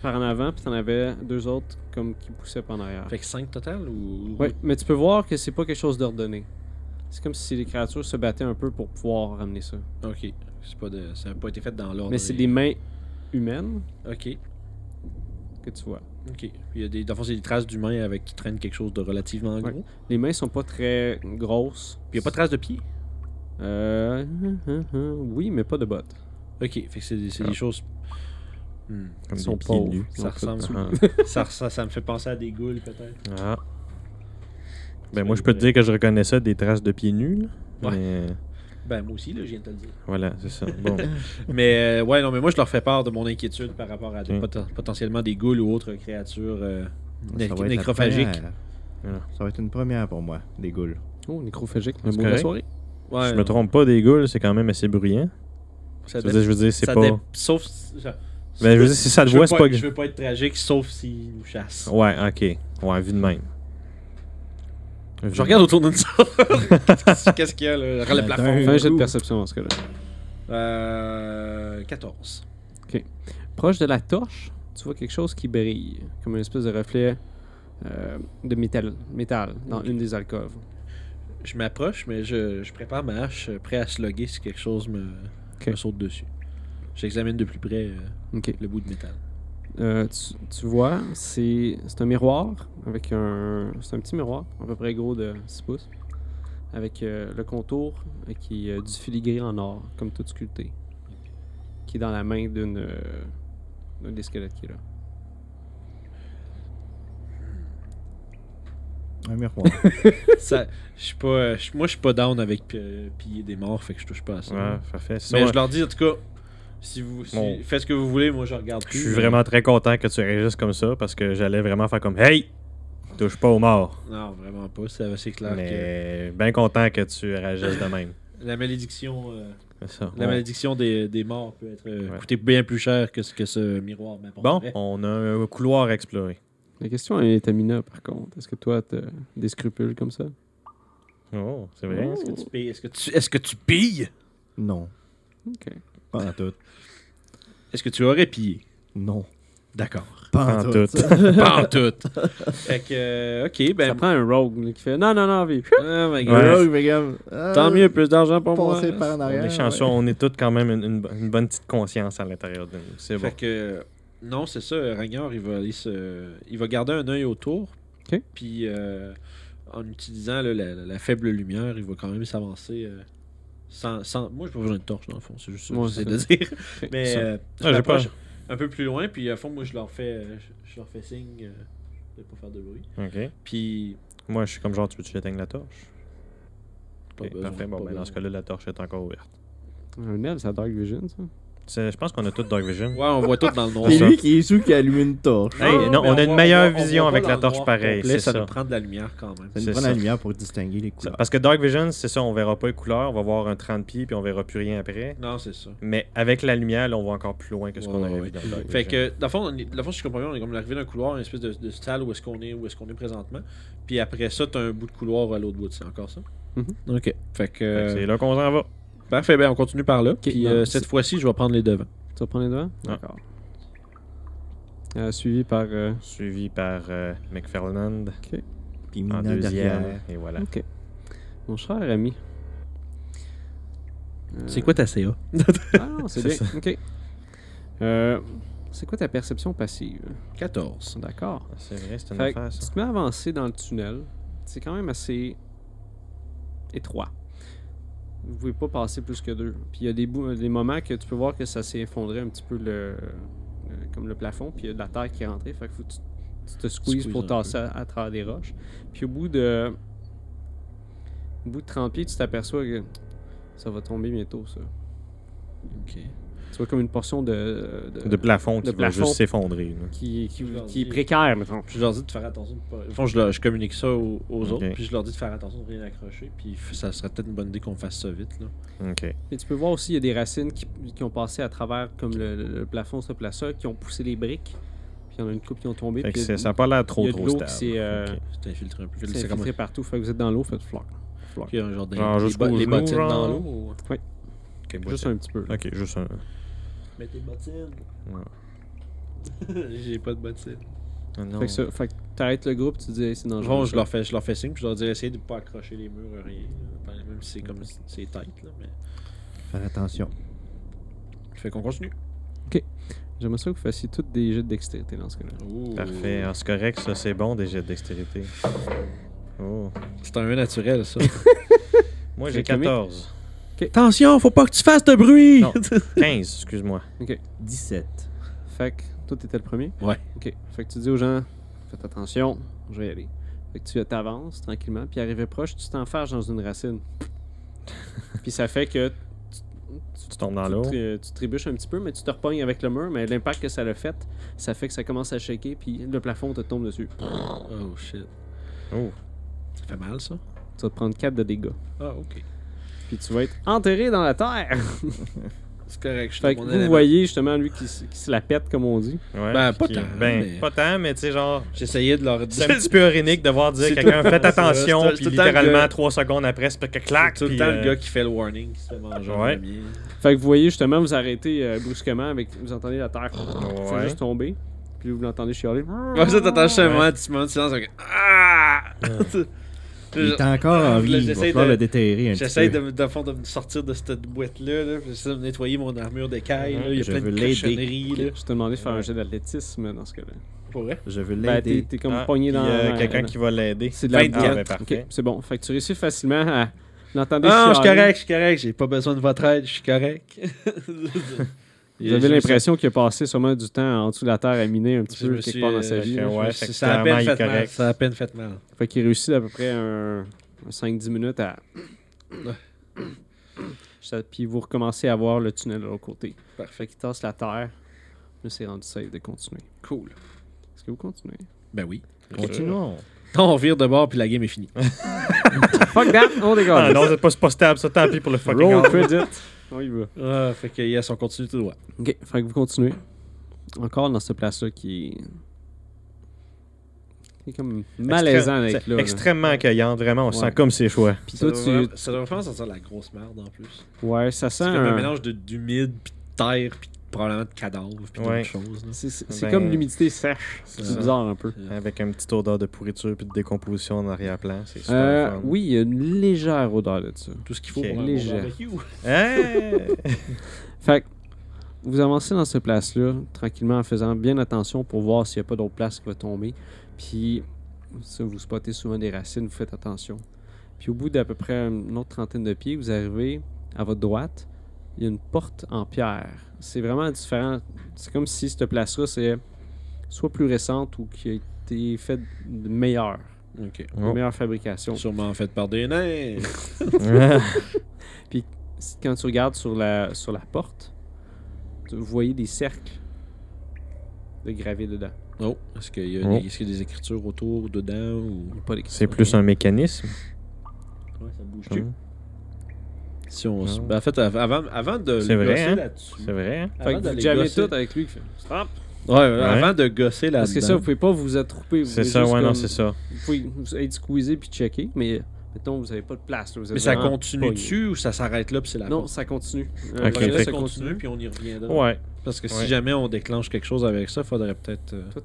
Par en avant, puis t'en avais 2 autres comme qui poussaient par en arrière.
Fait que 5 total ou...
Oui, mais tu peux voir que c'est pas quelque chose d'ordonné. C'est comme si les créatures se battaient un peu pour pouvoir ramener ça.
OK. Ça n'a pas été fait dans l'ordre.
Mais c'est des mains humaines
OK.
que tu vois.
OK. Puis il y a dans le fond, c'est des traces d'humains avec qui traînent quelque chose de relativement gros.
Ouais. Les mains sont pas très grosses.
Puis il n'y a pas de traces de pieds.
Oui, mais pas de bottes.
OK. Fait que c'est des choses...
Comme
Ils sont
des pieds
pauvres.
nus.
Ça
Ils ont
ressemble.
pas
ça me fait penser à des ghouls, peut-être.
Ah. Ben moi, je peux te dire que je reconnais ça des traces de pieds nus. Là.
Ouais.
Mais
Ben, moi aussi, là, je viens de te le dire.
voilà, c'est ça. Bon.
Mais, ouais, non, mais moi, je leur fais part de mon inquiétude par rapport à
Ok.
potentiellement des ghouls ou autres créatures
Ça va être la
nécrophagiques.
première.
Voilà.
Ça va être une première pour moi, des ghouls.
Oh, nécrophagique. Un
C'est
beau de la
correct.
soirée.
Ouais,
Je me trompe pas, des ghouls, c'est quand même assez bruyant.
Ça
Je veux dire, c'est
ça
pas...
Sauf...
Ben, je veux dire, si ça te voit, c'est pas...
Je veux pas être tragique, sauf s'ils nous chassent.
Ouais, OK. Ouais, vu de même.
Je regarde autour de ça. Qu'est-ce qu'il y a, là? Le plafond.
Fais un jet de perception dans ce cas-là.
14.
Proche de la torche, tu vois quelque chose qui brille, comme une espèce de reflet de métal dans une des alcôves.
Je m'approche, mais je prépare ma hache, prêt à slugger si quelque chose me saute dessus. J'examine de plus près
Ok.
le bout de métal.
Tu vois, c'est un miroir avec c'est un petit miroir, à peu près gros de 6 pouces, avec le contour qui est du filigré en or, comme tout sculpté, qui est dans la main d'un des squelettes qui est là.
Un miroir.
Je suis pas, moi, je suis pas down avec piller des morts, fait que je touche pas à ça.
Ouais, parfait. C'est
Mais
ça,
je leur dis, en tout cas, si
Bon.
faites ce que vous voulez, moi, je regarde
je
plus.
suis vraiment très content que tu réagisses comme ça, parce que j'allais vraiment faire comme « Hey! Touche pas aux morts!
Non, vraiment pas. C'est » clair
Mais bien content que tu réagisses de même.
que la malédiction...
C'est ça.
La malédiction des morts peut être coûter bien plus cher que ce miroir
Bon,
m'apporterait.
on a un couloir à explorer.
La question est Amina, par contre. Est-ce que toi, tu as des scrupules comme ça?
Oh, c'est vrai.
Est-ce que tu pilles? Est-ce que tu pilles?
Non,
Ok.
pas en tout.
Est-ce que tu aurais pillé?
Non.
D'accord.
Pas en
En
tout.
tout.
Pas en tout. Fait que, OK,
Ça
ben...
prend un rogue là, qui fait non, vie.
Oh my
Ouais.
God.
Rogue, mais comme,
Tant mieux, plus d'argent pour moi.
Passer par en
On
arrière.
est chanceux, on est tous quand même une bonne petite conscience à l'intérieur de nous. C'est bon.
Fait que, non, c'est ça, Ragnar, il va garder un œil autour.
OK.
Puis, en utilisant là, la faible lumière, il va quand même s'avancer sans... Moi, j'ai pas besoin de torche, dans le fond. C'est juste ça que
Ouais,
j'essaie
c'est
de dire. Mais,
Ça.
je
j'ai
m'approche un peu plus loin, puis à fond, moi, je leur fais signe de pas faire de bruit.
OK.
Puis,
Moi, je suis comme genre, tu veux que tu éteignes la torche?
pas
Ok,
besoin,
parfait. Bon,
pas
ben, dans
besoin.
ce cas-là, la torche est encore ouverte.
Un elfe, ça Dark Vision, ça.
Je pense qu'on a tout Dark Vision.
Ouais, on voit tout dans le noir.
C'est
ça.
lui qui est sous qui allume une torche.
Hey, non,
mais
on a une
voit-
meilleure
on
vision
voit pas
avec
dans
la
le
torche
noir
pareil,
complet,
c'est
ça
ça.
nous prend de la lumière quand même.
Ça
C'est
nous prend
ça.
la lumière pour distinguer les couleurs.
Parce que Dark Vision, c'est ça, on verra pas les couleurs, on va voir un 30 pieds, puis on verra plus rien après.
Non, c'est ça.
Mais avec la lumière, là, on voit encore plus loin que ce qu'on
Ouais,
aurait
ouais.
vu dans Dark
Fait
Vision.
que, dans le fond, si je comprends bien, on est comme arrivé d'un couloir, une espèce de salle où est-ce qu'on est présentement. Puis après ça, t'as un bout de couloir à l'autre bout, c'est encore ça?
Mhm.
OK. Fait
Fait que
que...
c'est là qu'on s'en va.
Parfait, ben on continue par là. Puis
non,
cette
c'est-
fois-ci, je vais prendre les devants.
Tu vas prendre les devants?
Ah.
D'accord. Suivi par...
Suivi par McFarland
Puis
en
Mina
deuxième.
derrière.
Et voilà.
OK. Mon cher ami.
C'est quoi ta CA?
Ah non, c'est
C'est
bien.
ça.
OK. C'est quoi ta perception passive?
14.
D'accord.
C'est vrai, c'est une
Fait que
affaire,
tu
ça.
te mets à avancer dans le tunnel. C'est quand même assez étroit. Vous pouvez pas passer plus que deux. Puis il y a des moments que tu peux voir que ça s'est effondré un petit peu comme le plafond, puis il y a de la terre qui est rentrée. Fait que faut que tu te squeezes
Squeeze
pour
un
tasser à travers des roches. Puis au bout de 30 pieds, tu t'aperçois que ça va tomber bientôt, ça.
OK.
Tu vois comme une portion de
De plafond qui
de
va
plafond.
juste s'effondrer. là.
qui est précaire, mettons.
Puis je leur dis de faire attention. Au fond, je communique ça aux autres,
Ok.
puis je leur dis de faire attention de rien accrocher. Puis ça serait peut-être une bonne idée qu'on fasse ça vite, là.
OK.
Et tu peux voir aussi, il y a des racines qui ont passé à travers comme le plafond, ce place-là, qui ont poussé les briques. Puis il y en a une couple qui ont tombé.
Fait que
Puis il y a-
ça n'a pas l'air
il y
trop
a de
trop
l'eau
stable.
qui s'est
Ok.
C'est infiltré un peu.
c'est
C'est comme
infiltré partout. Fait que vous êtes dans l'eau, faites floc. Floc.
un genre de
Genre jusqu'aux
les
genoux,
bottines
genre?
dans l'eau. ou-
Ok,
Juste
bottine.
un petit peu.
Ok, juste un.
Mets tes bottines.
Ouais.
J'ai pas de bottines.
Ah, non.
Fait que t'arrêtes le groupe, tu dis hey, c'est dangereux.
Bon,
ça.
je leur fais signe, puis je leur dis essayez de pas accrocher les murs, rien. Même si c'est comme c'est tight, là. Mais...
Faire attention.
Fait qu'on continue.
J'aimerais ça que vous fassiez toutes des jets de dextérité dans ce cas-là.
Parfait. Ah, c'est correct, ça, c'est bon, des jets de dextérité. Oh.
C'est un 1 naturel, ça.
Moi, j'ai
C'est comique.
14.
Attention, faut pas que tu fasses de bruit!
Non. 15, excuse-moi.
17.
Fait que toi, t'étais le premier?
Ouais.
OK. Fait que tu dis aux gens, faites attention, je vais y aller. Fait que tu t'avances tranquillement, puis arrivé proche, tu t'enfarges dans une racine. Puis ça fait que
Tu tombes dans l'eau.
tu trébuches un petit peu, mais tu te repognes avec le mur, mais l'impact que ça l'a fait, ça fait que ça commence à shaker, puis le plafond te tombe dessus.
Oh shit.
Oh.
Ça fait mal, ça?
Tu vas te prendre 4 de dégâts.
Ah, ok.
Puis tu vas être enterré dans la terre.
C'est correct, je suis
Fait
dans
que
mon
vous
élément.
voyez justement lui qui se la pète, comme on dit.
Ouais,
Ben,
puis
pas
qui-
tant,
Ben,
mais-
pas tant, mais tu sais, genre.
J'essayais de leur dire.
C'est un petit peu irénique de voir dire
C'est
quelqu'un
tout-
faites attention,
c'est
puis
tout le temps le
littéralement
gars-
3 secondes après, c'est que clac.
C'est tout le
puis,
temps le gars qui fait le warning qui se fait manger en
Ouais.
premier.
Fait que vous voyez justement, vous arrêtez brusquement, vous entendez la terre fait
Ouais.
juste tomber. Puis vous l'entendez chialer.
Ouais, ça, t'attends juste un moment de silence. Avec... Ah!
Il est encore en vie. Il va
J'essaie
falloir
de-
le déterrer un petit
J'essaie
peu.
de me sortir de cette boîte-là. Là. J'essaie de me nettoyer mon armure d'écaille. là. Il y a
Je
plein
veux
de
l'aider.
cochonneries. Là.
Je te demandais de faire un jet d'athlétisme dans ce cas-là.
Pour vrai?
Je veux
Ben,
l'aider.
t'es comme
Ah,
pogné
puis,
dans.
quelqu'un qui va l'aider.
C'est de la
24.
Ah, ben
Ok,
parfait.
c'est bon. Fait que tu réussis facilement à l'entendre
Ah, je
chialer.
suis correct. J'ai pas besoin de votre aide. Je suis correct.
Vous avez l'impression qu'il a passé sûrement du temps en dessous de la terre à miner un petit
Je
peu
me
quelque
suis,
part dans sa vie. là.
ouais, fait que
ça a à
clairement,
peine
il est
fait mal.
correct.
Ça a à peine fait mal.
Fait qu'il réussit à peu près un 5-10 minutes à. Puis vous recommencez à voir le tunnel de l'autre côté. Fait qu'il tasse la terre. Là, c'est rendu safe de continuer.
Cool.
Est-ce que vous continuez?
Ben oui.
Continuons.
On vire de bord puis la game est finie.
Fuck that! On dégage.
Ah non, c'est pas stable, ça, tant pis pour le fucking
Roll
hard.
credit. On y va.
Ah, fait que yes, on continue tout droit.
Ok, fait que vous continuez. Encore dans cette place-là qui est comme malaisant avec
C'est
là.
extrêmement accueillant, vraiment, on se
Ouais.
sent comme ses choix.
Puis
Ça
toi,
doit vraiment sentir la grosse merde en plus.
Ouais, ça sent
C'est comme un mélange d'humide, puis de terre, puis de probablement de cadavres puis
Ouais.
d'autres choses. là.
C'est
Ben,
comme l'humidité sèche.
c'est
C'est
ça.
bizarre un peu.
Avec une petite odeur de pourriture puis de décomposition en arrière-plan. C'est super fun.
Oui, il y a une légère odeur de ça.
Tout ce qu'il faut
Ok.
pour un
Léger.
bon barbecue.
Hey!
Fait que vous avancez dans cette place-là, tranquillement, en faisant bien attention pour voir s'il n'y a pas d'autre place qui va tomber. Puis, ça, vous spottez souvent des racines, vous faites attention. Puis, au bout d'à peu près une autre trentaine de pieds, vous arrivez à votre droite. Il y a une porte en pierre. C'est vraiment différent. C'est comme si cette place-là, c'est soit plus récente ou qui a été faite de meilleure,
OK.
de meilleure fabrication.
Sûrement fait par des nains.
Quand tu regardes sur la porte, vous voyez des cercles de gravés dedans.
Oh, est-ce qu'il y a,
Oh.
est-ce qu'il y a des écritures autour, dedans ou...
Pas d'écriture.
C'est plus un mécanisme.
Ouais, ça bouge-tu?
Hum.
Si on...
Non.
Ben, en fait, avant de
C'est vrai,
gosser
hein?
là-dessus...
C'est vrai, hein?
Fait
Avant
que vous
d'aller
jammez
gosser-
tout avec lui qui fait stop.
Ouais, avant de gosser là-dedans...
Parce que ça, vous pouvez pas vous attrouper. Vous
C'est
pouvez
ça,
juste
ouais, non,
comme-
c'est ça.
Vous pouvez être squeezé puis checker, mais mettons, vous avez pas de place. Là, vous êtes
Mais ça
vraiment
continue
pogné.
dessus ou ça s'arrête là puis c'est la
Non,
porte?
ça continue.
Ok,
Là,
fait
ça
ça
continue.
continue puis on y reviendra.
Ouais.
Parce que si
Ouais.
jamais on déclenche quelque chose avec ça, faudrait peut-être...
Toi,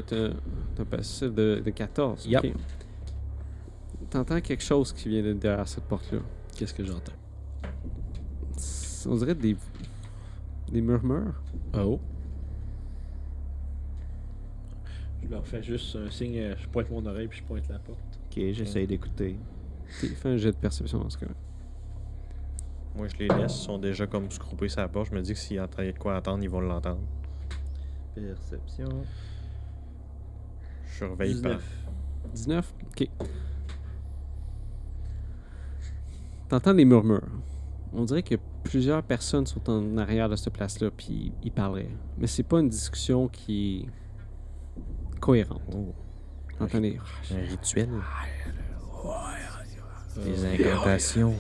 t'as un passif de 14.
Yep.
ok. T'entends quelque chose qui vient de derrière cette porte-là.
Qu'est-ce que j'entends?
On dirait des murmures.
Oh. Je leur fais juste un signe, je pointe mon oreille puis je pointe la porte.
Ok, j'essaie d'écouter.
Fais un jet de perception dans ce cas-là.
Moi, je les laisse. Ils sont déjà comme scroupés sur la porte. Je me dis que s'ils entendent de quoi attendre, ils vont l'entendre.
Perception.
Je surveille pas.
19? Ok. T'entends des murmures. On dirait que plusieurs personnes sont en arrière de cette place-là, puis ils parleraient. Mais c'est pas une discussion qui est cohérente.
Oh.
T'entends des...
Un rituel. Des incantations.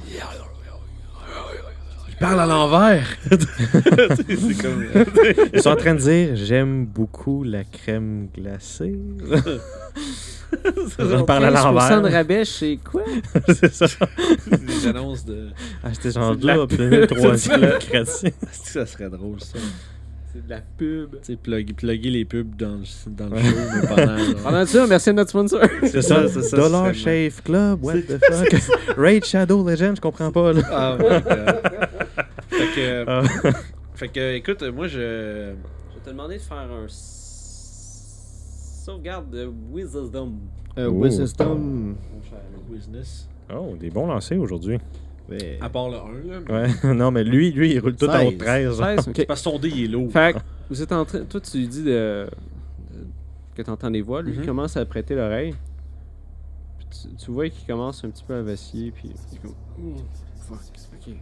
Il parle à l'envers! C'est comme...
Ils sont en train de dire j'aime beaucoup la crème glacée. J'en parle à
15% de
l'envers.
rabais, c'est quoi?
C'est ça.
des annonces de...
Achetez genre
de la
là, obtenez le troisième gratuit.
Est-ce que ça serait drôle, ça?
C'est de la pub.
Tu sais, plugger les pubs dans le show, mais pendant... genre-
Pendant ça, merci à notre sponsor.
C'est ça.
c'est ça,
Dollar
c'est
Shave Club, what the fuck? Raid Shadow Legend, je comprends pas là.
Ah, ouais. Fait que...
Ah.
Fait que, écoute, moi, je...
Je vais te demander de faire un sauvegarde de Wisdom.
Oh.
Wisdom.
Mon cher business.
Oh, des bons lancers aujourd'hui.
Ouais.
À part le 1, là. mais-
Ouais, non, mais lui, il roule tout en haut de 13.
16, ok.
Parce que son dé, il est lourd.
Fait que vous êtes en train. Toi, tu lui dis que tu entends des voix. Lui, il commence à prêter l'oreille. Puis tu vois qu'il commence un petit peu à vaciller. Puis il est comme. Fuck, ok.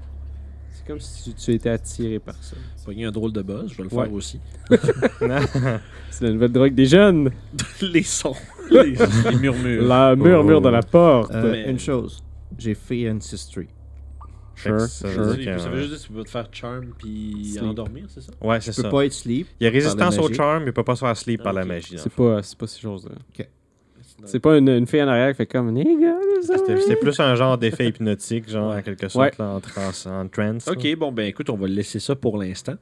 C'est comme si tu étais attiré par ça.
Pogner un drôle de buzz, je vais le
Ouais.
faire aussi.
C'est la nouvelle drogue des jeunes.
Les sons. Les murmures.
La murmure
Oh.
dans la porte.
Mais-
Une chose. J'ai fait Ancestry.
Fait que ça veut dire que-
Ça veut juste dire que tu peux te faire charm puis
Sleep.
endormir, c'est ça?
Ouais, c'est
Je peux
ça.
pas être sleep.
Il y a résistance
par la
au
magie.
charm, mais il peut pas se faire sleep par la
Ok.
magie. dans le
C'est pas ces choses-là.
Ok.
C'est pas une fille en arrière qui fait comme. Hey, gars, ça va?
C'était plus un genre d'effet hypnotique, genre en quelque sorte,
Ouais.
là, en trance. là.
Ok, bon, ben écoute, on va laisser ça pour l'instant.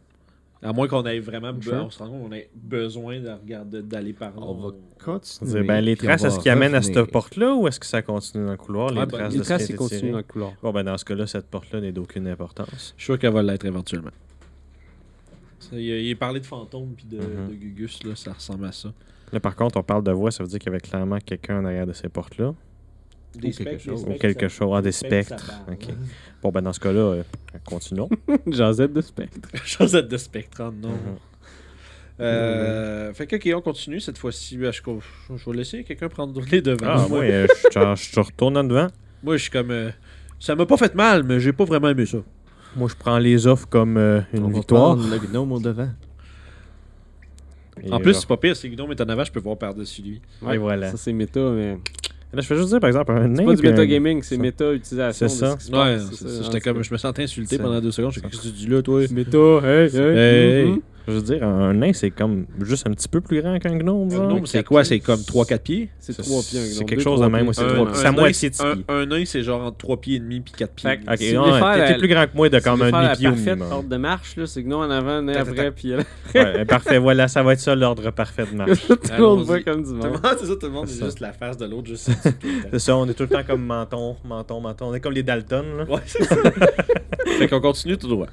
À moins qu'on ait vraiment
Sure.
on se rend compte qu'on ait besoin de regarder, d'aller par là.
On va continuer.
Dire, ben, les
puis
traces,
on
est-ce
va
qu'ils amènent à cette
revenir.
porte-là ou est-ce que ça continue dans le couloir? Les
Ouais, ben,
traces
Les
de ce qui a
traces,
été
ils continuent
tiré?
dans le couloir.
Bon, ben dans ce cas-là, cette porte-là n'est d'aucune importance.
Je suis sûr qu'elle va l'être éventuellement. Il est parlé de fantômes puis de
Mhm.
Gugus, là, ça ressemble à ça.
Là, par contre, on parle de voix, ça veut dire qu'il y avait clairement quelqu'un en arrière de ces portes-là.
Des
quelque chose.
Ou quelque chose. Ah, des spectres. Ok. Bon, ben dans ce cas-là, continuons.
Josette de spectre.
Josette de Spectrum, non.
Mhm.
Fait que, ok, on continue cette fois-ci. Je vais laisser quelqu'un prendre les devants.
Ah,
moi,
moi, je retourne en devant.
moi, je suis comme. Ça m'a pas fait mal, mais j'ai pas vraiment aimé ça.
Moi, je prends les offres comme
On
une
va
victoire.
prendre le gnome au devant.
Et
En plus,
je-
c'est pas pire, c'est que Guillaume est en avant, je peux voir par-dessus lui.
Et voilà.
Ça, c'est méta, mais.
Là, je fais juste dire, par exemple, un nain.
C'est pas du
puis un-
méta-gaming, c'est
ça.
méta-utilisation.
C'est
de
ça.
ce qui se
Ouais,
passe,
j'étais comme, je me sentais insulté
C'est-
pendant 2 secondes. Je sais qu'est-ce que tu dis là, toi?
Méta, hey, hey.
Hey,
mhm.
Je veux dire, un nain, c'est comme juste un petit peu plus grand qu'un gnome.
Un
genre.
gnome, c'est quoi? C'est comme 3-4 pieds?
C'est 3 pieds.
C'est quelque chose de même. C'est à moitié de 6 pieds.
Un nain, c'est genre entre 3 pieds et demi puis 4 pieds.
Fait que-
Ok,
Si vous voulez faire
t'es plus grand que moi de comme un demi-pied au
parfaite
minimum.
ordre de marche, là, c'est gnome en avant, nain après, puis
Ouais, parfait, voilà, ça va être ça l'ordre parfait de marche.
tout le monde voit comme du
Tout le
monde.
monde, c'est ça, tout le monde
C'est
est
ça.
juste la face de l'autre, juste
C'est ça, on est tout le temps comme menton. On est comme les Dalton, là.
Ouais, c'est ça. Fait qu'on continue tout droit.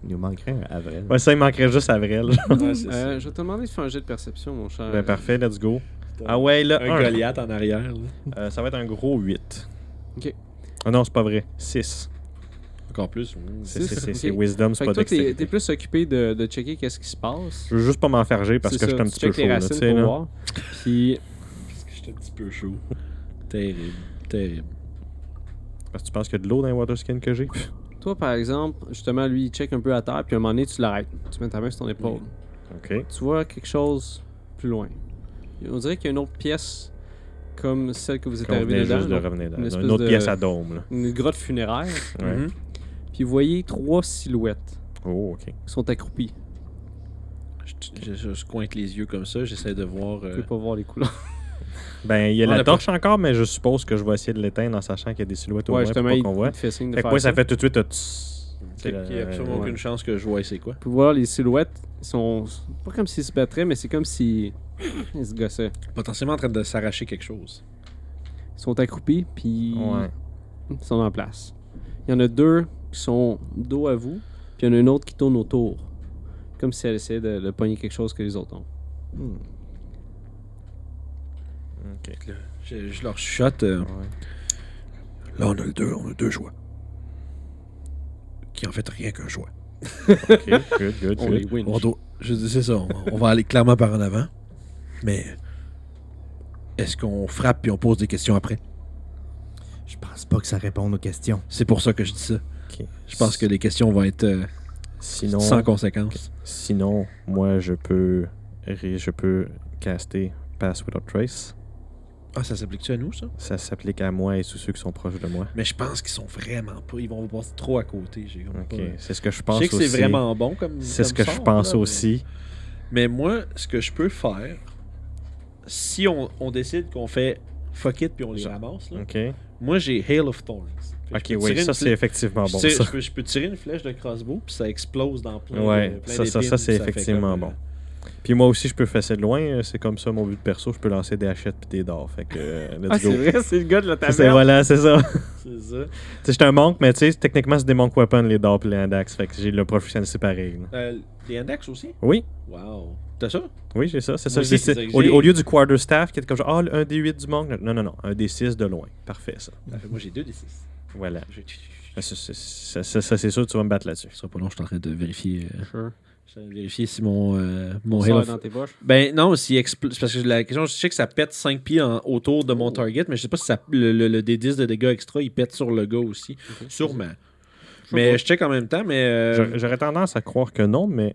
Il nous manquerait un Avril.
Ouais, ça, il manquerait juste Avril.
Ouais, c'est ça.
Je vais te demander de faire un jet de perception, mon cher.
Ben, parfait, let's go. Ah ouais, là,
Un Goliath en arrière. Là.
Ça va être un gros 8.
Ok.
Ah non, c'est pas vrai. 6.
Encore plus.
C'est
Ok.
Wisdom,
Fait
c'est
que
pas
toi, t'es
dextérité.
plus occupé de checker qu'est-ce qui se passe.
Je veux juste pas m'enfarger parce que
C'est
je suis
ça,
un
tu
petit peu
checkes
chaud,
les
là,
racines
tu sais,
pour
là.
voir. Puis,
Parce que j'étais un petit peu chaud. Terrible. Terrible.
Parce que tu penses qu'il y a de l'eau dans les water skins que j'ai?
toi, par exemple, justement, lui, il check un peu à terre, puis à un moment donné, tu l'arrêtes. Tu mets ta main sur ton épaule.
Ok.
Tu vois quelque chose plus loin. On dirait qu'il y a une autre pièce comme celle que vous êtes
Qu'on
arrivé
venait
dedans.
juste de
donc
revenir
une
dans
espèce
une autre
de-
pièce à dôme, là.
Une grotte funéraire.
Ouais.
Mhm.
Puis vous voyez 3 silhouettes
Oh, ok.
qui sont accroupies.
Je cointe les yeux comme ça, j'essaie de voir.
Vous pouvez pas voir les couleurs.
Ben, il y a
On
la
l'a
torche encore, mais je suppose que je vais essayer de l'éteindre en sachant qu'il y a des silhouettes au
Ouais,
loin pour
justement,
pas
il,
qu'on
il
voit.
te fait signe de
Fait que
faire
moi,
ça.
ça fait tout de suite un tss.
Il n'y a absolument
ouais.
aucune chance que je vois c'est quoi.
Vous pouvez voir les silhouettes, ils sont pas comme s'ils se battraient, mais c'est comme s'ils ils se gossaient.
Potentiellement en train de s'arracher quelque chose.
Ils sont accroupis, puis
Ouais.
ils sont en place. Il y en a 2 qui sont dos à vous, puis il y en a une autre qui tourne autour. Comme si elle essayait de pogner quelque chose que les autres ont.
Ok.
Là, je leur chuchote.
Ouais.
Là, on a deux choix. Qui en fait rien qu'un choix.
Ok, good.
On les winch.
Je dis, c'est ça. On va aller clairement par en avant. Mais est-ce qu'on frappe puis on pose des questions après?
Je pense pas que ça réponde aux questions.
C'est pour ça que je dis ça.
Ok.
Je pense que les questions vont être
Sinon,
sans conséquence.
sinon, moi, je peux caster Pass Without Trace.
Ah, ça s'applique-tu à nous, ça?
Ça s'applique à moi et tous ceux qui sont proches de moi.
Mais je pense qu'ils sont vraiment pas. Ils vont passer trop à côté. J'ai comme
Ok,
pas-
c'est ce que je
Je
pense
sais que
aussi.
c'est vraiment bon comme.
C'est ce
comme
que je
sort,
pense
là, mais-
aussi.
Mais moi, ce que je peux faire, si on décide qu'on fait fuck it puis on les ramasse, là,
Ok.
moi j'ai Hail of Thorns. Fait que je
Ok,
peux
oui,
tirer
ça
une
c'est
flèche-
effectivement bon.
je tire-
Ça.
je peux tirer une flèche de crossbow puis ça explose dans plein
Ouais,
de, plein
ça,
d'épines,
c'est
puis fait
effectivement
comme,
bon. Puis moi aussi, je peux fesser de loin. C'est comme ça mon but de perso. Je peux lancer des hachettes puis des dards. Fait que, let's
Ah,
go.
c'est vrai, c'est le gars de la
C'est
taverne.
voilà, c'est ça.
C'est ça.
Tu sais, j'étais un monk, mais tu sais, techniquement, c'est des monk weapons, les dards puis les handax. Fait que j'ai le proficiency pareil. là.
Les index aussi?
Oui,
Wow. T'as ça?
oui, j'ai ça. C'est ça.
Moi aussi,
C'est-
c'est ça que
au,
j'ai.
au lieu du quarterstaff, qui était comme genre, un des 8 du monk. Non. Un des 6 de loin. Parfait, ça.
Moi j'ai 2 des 6.
Voilà.
Ça
Ça, c'est sûr, tu vas me battre là-dessus.
sera pas long, je suis en train de vérifier.
Sure.
Je suis en train de vérifier si mon
On
Hail
sort
of
dans tes poches.
Ben non, s'il explose. Parce que la question, je sais que ça pète 5 pieds autour de mon target, mais je sais pas si ça, le D10 de dégâts extra, il pète sur le gars aussi.
Ok.
Sûrement.
Je
Mais
sais
je check en même temps, mais.
J'aurais tendance à croire que non, mais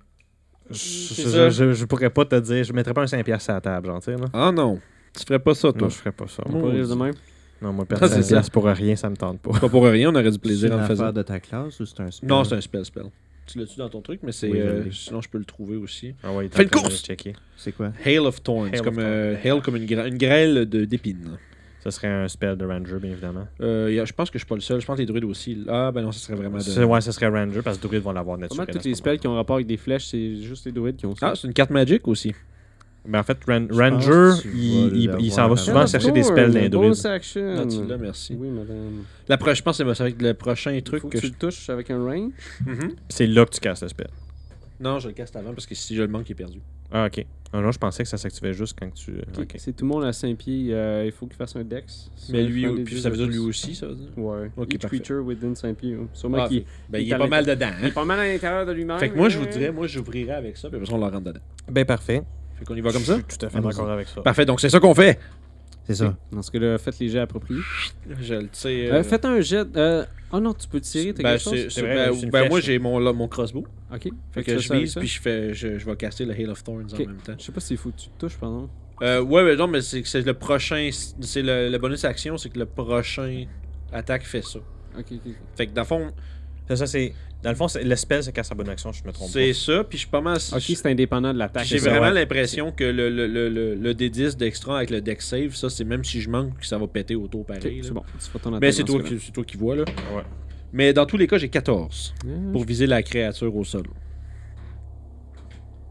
ça.
je pourrais pas te dire. Je mettrais pas un 5$ à la table, genre, tu sais, là.
Ah non, tu ferais pas ça, toi.
Non, je ferais pas ça.
On peut rire de même.
Non, moi,
Ah,
perdre
c'est
5$ pour rien, ça me tente pas.
Pas pour rien, on aurait du
C'est
plaisir
une
en le faisant.
affaire de ta classe ou c'est un spell?
Non, c'est un spell. Tu l'as-tu dans ton truc, mais c'est.
Oui, je l'ai.
Sinon, je peux le trouver aussi.
Ah ouais, il est
Fais
en
une
train de
course!
checker.
C'est quoi?
Hail of Thorns.
Hail of
Comme,
Thorns.
hail comme une grêle d'épines.
Ça serait un spell de Ranger, bien évidemment.
Je pense que je suis pas le seul. Je pense que les druides aussi. Ah, ben non, ça serait vraiment
Ouais, ça serait Ranger parce que les druides vont l'avoir
Pas mal
naturellement.
tous les spells qui ont rapport avec des flèches, c'est juste les druides qui ont ça.
Ah, c'est une carte magique aussi.
Mais en fait,
pense
Ranger,
que tu
il
vas
s'en va
l'avoir
souvent
avant.
chercher des spells d'un druide.
Bonus action.
Ah, tu l'as, merci.
Oui, madame.
Je pense que c'est avec le prochain truc
Faut que
que
tu
je.
le touches avec un range.
Mhm.
C'est là que tu casses le spell.
Non, je le casse avant parce que si je le manque, il est perdu.
Ah, ok. Ah non, je pensais que ça s'activait juste quand tu. Ok.
C'est tout le monde à 5 pieds. Il faut qu'il fasse un dex.
Mais
Sur
lui,
un des
puis
deux
ça veut dire
de
lui
plus.
aussi, ça veut dire.
Ouais.
Ok,
Each
parfait.
creature within 5 pieds. Sûrement
Ah,
qu'il
Ben, il
il
est
est
pas
à
mal dedans.
il est
Hein?
pas mal à l'intérieur de lui-même.
Fait que moi,
hein.
je voudrais, j'ouvrirais avec ça, puis après ça, on le rentre dedans.
Ben parfait.
Fait qu'on y va comme ça?
Je suis tout à fait d'accord avec ça.
Parfait, donc c'est ça qu'on fait.
C'est ça.
Dans ce cas-là, faites les jets appropriés.
Je le tire.
Faites un jet. Oh non, tu peux tirer, t'as
Ben,
quelque chose?
C'est vrai, c'est une
moi,
flèche.
j'ai mon crossbow.
Ok.
Fait
tu
que
fais
je
ça avec
vise,
ça?
puis je vais caster le Hail of Thorns
Ok.
en même temps.
Je sais pas s'il faut que tu te touches, pardon.
Ouais, mais non, mais c'est le prochain. C'est le bonus action, c'est que le prochain attaque fait ça.
Ok.
Fait que dans le fond,
Ça, c'est... Dans le fond, le spell, c'est casse à bonne action, je me trompe
C'est ça, puis je suis pas mal...
Ok, c'est indépendant de l'attaque.
J'ai
c'est ça,
vraiment
ouais.
l'impression que le D10 d'extra avec le deck save, ça, c'est même si je manque, ça va péter au tour
Ok,
pareil.
c'est
là.
bon. Tu fais ton attaque
Mais c'est
dans
toi,
ce cas-là.
c'est toi qui vois, là.
Ouais.
Mais dans tous les cas, j'ai 14
Yeah.
pour viser la créature au sol.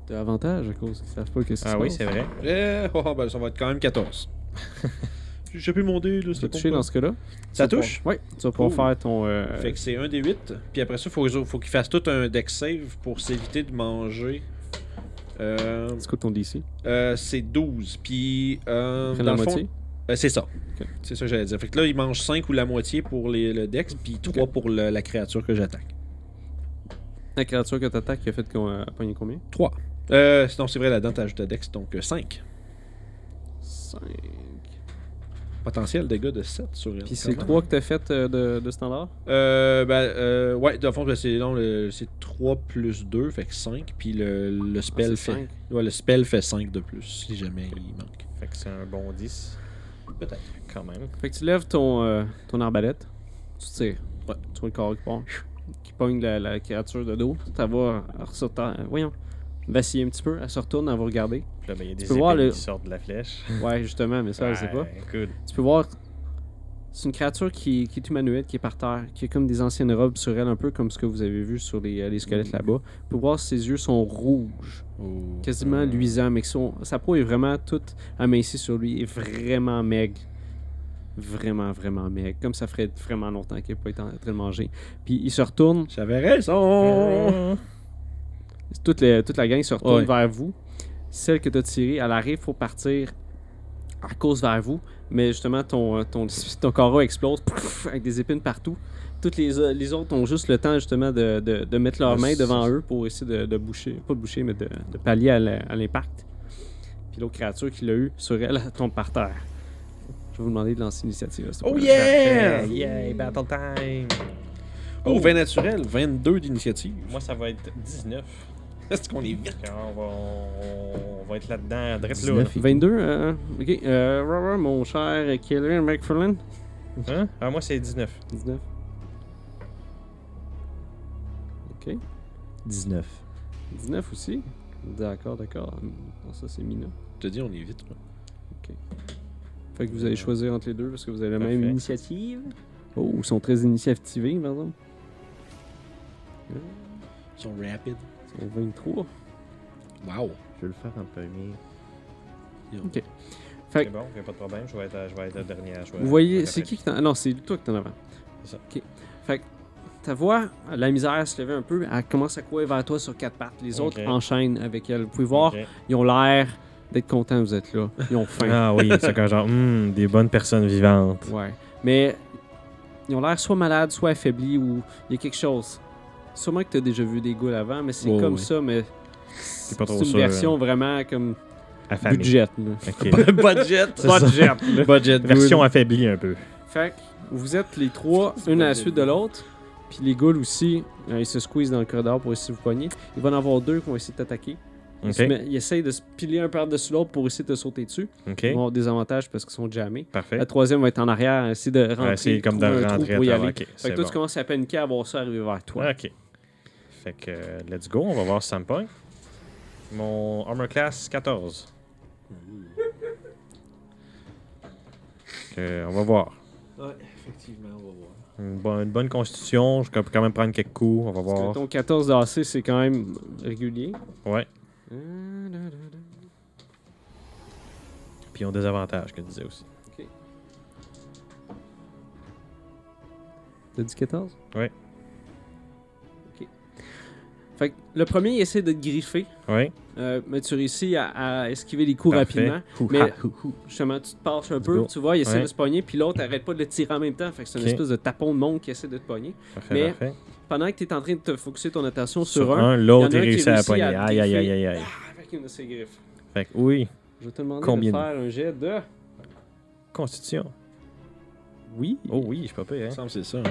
T'as avantage à cause qu'ils savent pas qu'est-ce qui se
Ah oui,
passe.
c'est vrai.
Ben, ça va être quand même 14. J'ai plus mon dé, là.
Tu vas toucher dans ce cas-là.
Ça
Tu vas
touche?
pouvoir- Oui, tu vas pouvoir
Cool.
faire ton.
Fait que c'est un des 8. Puis après ça, faut qu'il fasse tout un deck save pour s'éviter de manger.
C'est quoi ton DC?
C'est 12. Puis.
Prends
dans
la
le fond,
moitié.
c'est ça.
Ok.
C'est ça que j'allais dire. Fait que là, il mange 5 ou la moitié pour le dex, puis 3 pour la créature que j'attaque.
La créature que t'attaques, qui a fait pogner combien?
3. Sinon, c'est vrai, là-dedans, t'ajoutes le dex, donc 5.
5.
Potentiel dégâts de 7 sur elle.
Puis c'est
quand même.
3 que t'as fait de standard?
Ouais, dans le fond, c'est 3 plus 2, fait que 5. Puis le spell
c'est
fait.
5.
Ouais, le spell fait 5 de plus, si jamais il manque.
Fait que c'est un bon 10.
Peut-être.
Quand même.
Fait que tu lèves ton arbalète, tu tires.
Ouais.
Tu vois le corps qui part, qui pogne la créature de dos. Tu vas voyons, vaciller un petit peu, elle se retourne, elle va regarder.
Puis là, ben, il y a des
peux voir
épées
le-
qui sortent de la flèche.
Ouais, justement, mais ça, elle sait pas.
Good.
Tu peux voir, c'est une créature qui est humanoïde, qui est par terre, qui a comme des anciennes robes sur elle, un peu comme ce que vous avez vu sur les squelettes là-bas. Tu peux voir ses yeux sont rouges, quasiment luisants, mais sa peau est vraiment toute amincie sur lui, et vraiment maigre. Vraiment, vraiment maigre. Comme ça ferait vraiment longtemps qu'il n'a pas été en train de manger. Puis il se retourne,
J'avais raison!
toute la gang se retourne
Ouais.
vers vous. Celle que tu as tirée, elle arrive pour partir à cause vers vous, mais justement, ton carreau explose pouf, avec des épines partout. Toutes les autres ont juste le temps, justement, de mettre leurs mains devant eux pour essayer de boucher, pas de boucher, mais de pallier à l'impact. Puis l'autre créature qui l'a eu sur elle, elle tombe par terre. Je vais vous demander de lancer l'initiative. à ce
Oh
point-là.
yeah!
Yeah, battle time!
Oh, 20 naturel, 22 d'initiative.
Moi, ça va être 19.
Est-ce qu'on est vite?
On va être là-dedans, dresse là.
19.
22, ok. Mon cher Killer McFarlane.
Hein? Ah, moi, c'est 19.
19. Ok.
19.
19 aussi. D'accord. Non, ça, c'est Mina.
Je te dis, on est vite. Là.
Fait que vous allez choisir entre les deux parce que vous avez la même
Parfait.
initiative. Oh, ils sont très initiativés, par exemple.
Ils sont rapides.
Ils sont 23.
Wow!
Je vais le faire en premier.
Ok.
C'est bon, il n'y a pas de problème, je vais être le dernier à choisir.
Vous voyez, c'est qui t'en... Ah non, c'est toi qui t'en avant.
C'est ça.
Ok. Fait que ta voix, la misère se levait un peu, elle commence à courir vers toi sur 4 pattes. Les autres
Ok.
enchaînent avec elle. Vous pouvez voir,
Ok.
ils ont l'air d'être contents que vous êtes là. Ils ont faim.
Ah oui, c'est comme genre, des bonnes personnes vivantes.
Ouais. Mais ils ont l'air soit malades, soit affaiblis ou il y a quelque chose. Sûrement que tu as déjà vu des ghouls avant, mais c'est
Ouais,
comme
ouais.
ça, mais
pas trop
c'est une
sûr,
version vraiment comme
Affamés.
budget. Là.
Ok.
Budget!
ça.
Budget. là.
Budget
Version affaiblie un peu.
Fait que vous êtes les trois, une à la suite de l'autre. Puis les ghouls aussi, ils se squeezent dans le corridor pour essayer de vous pogner. Il va en avoir deux qui vont essayer de t'attaquer.
Ok.
Ils essayent de se piler un par-dessus l'autre pour essayer de te sauter dessus.
Ok.
Ils vont avoir des avantages parce qu'ils sont jammés.
Parfait.
La troisième va être en arrière, essayer de rentrer,
Ouais, c'est comme de
trouver un trou
rentrer à
pour y
travers.
aller.
Ok,
Fait
c'est
que toi,
bon.
tu commences à paniquer à voir ça arriver vers toi.
Ok. Fait que, let's go, on va voir si ça me pogne. Mon armor class 14. On va voir.
Ouais, effectivement, on va voir.
Une bonne constitution, je peux quand même prendre quelques coups, on va
Parce que
voir.
ton 14 d'AC, c'est quand même régulier.
Ouais. Puis ils ont des avantages, que tu disais aussi.
T'as dit 14?
Ouais.
Ok. Fait que le premier, il essaie de te griffer,
Ouais.
mais tu réussis à esquiver les coups
Parfait.
rapidement. Mais justement, tu te passes un peu,
go.
tu vois, il essaie
Ouais.
de se pogner, puis l'autre arrête pas de le tirer en même temps. Fait que c'est une
Ok.
espèce de tapon de monde qui essaie de te pogner.
Parfait,
Mais-
parfait.
Pendant que tu es en train de te focusser ton attention
Sur
sur
un,
il y
l'autre
en a
est
un qui
réussi à la
réussit
pogner.
à
Aïe, aïe,
griffer.
aïe, aïe, aïe.
avec une de ses griffes.
Fait que oui,
Je vais te demander
Combien
de
de-
faire un jet de...
constitution.
Oui.
Oh oui, je suis pas pire,
Il me
hein.
semble que c'est ça. Hein?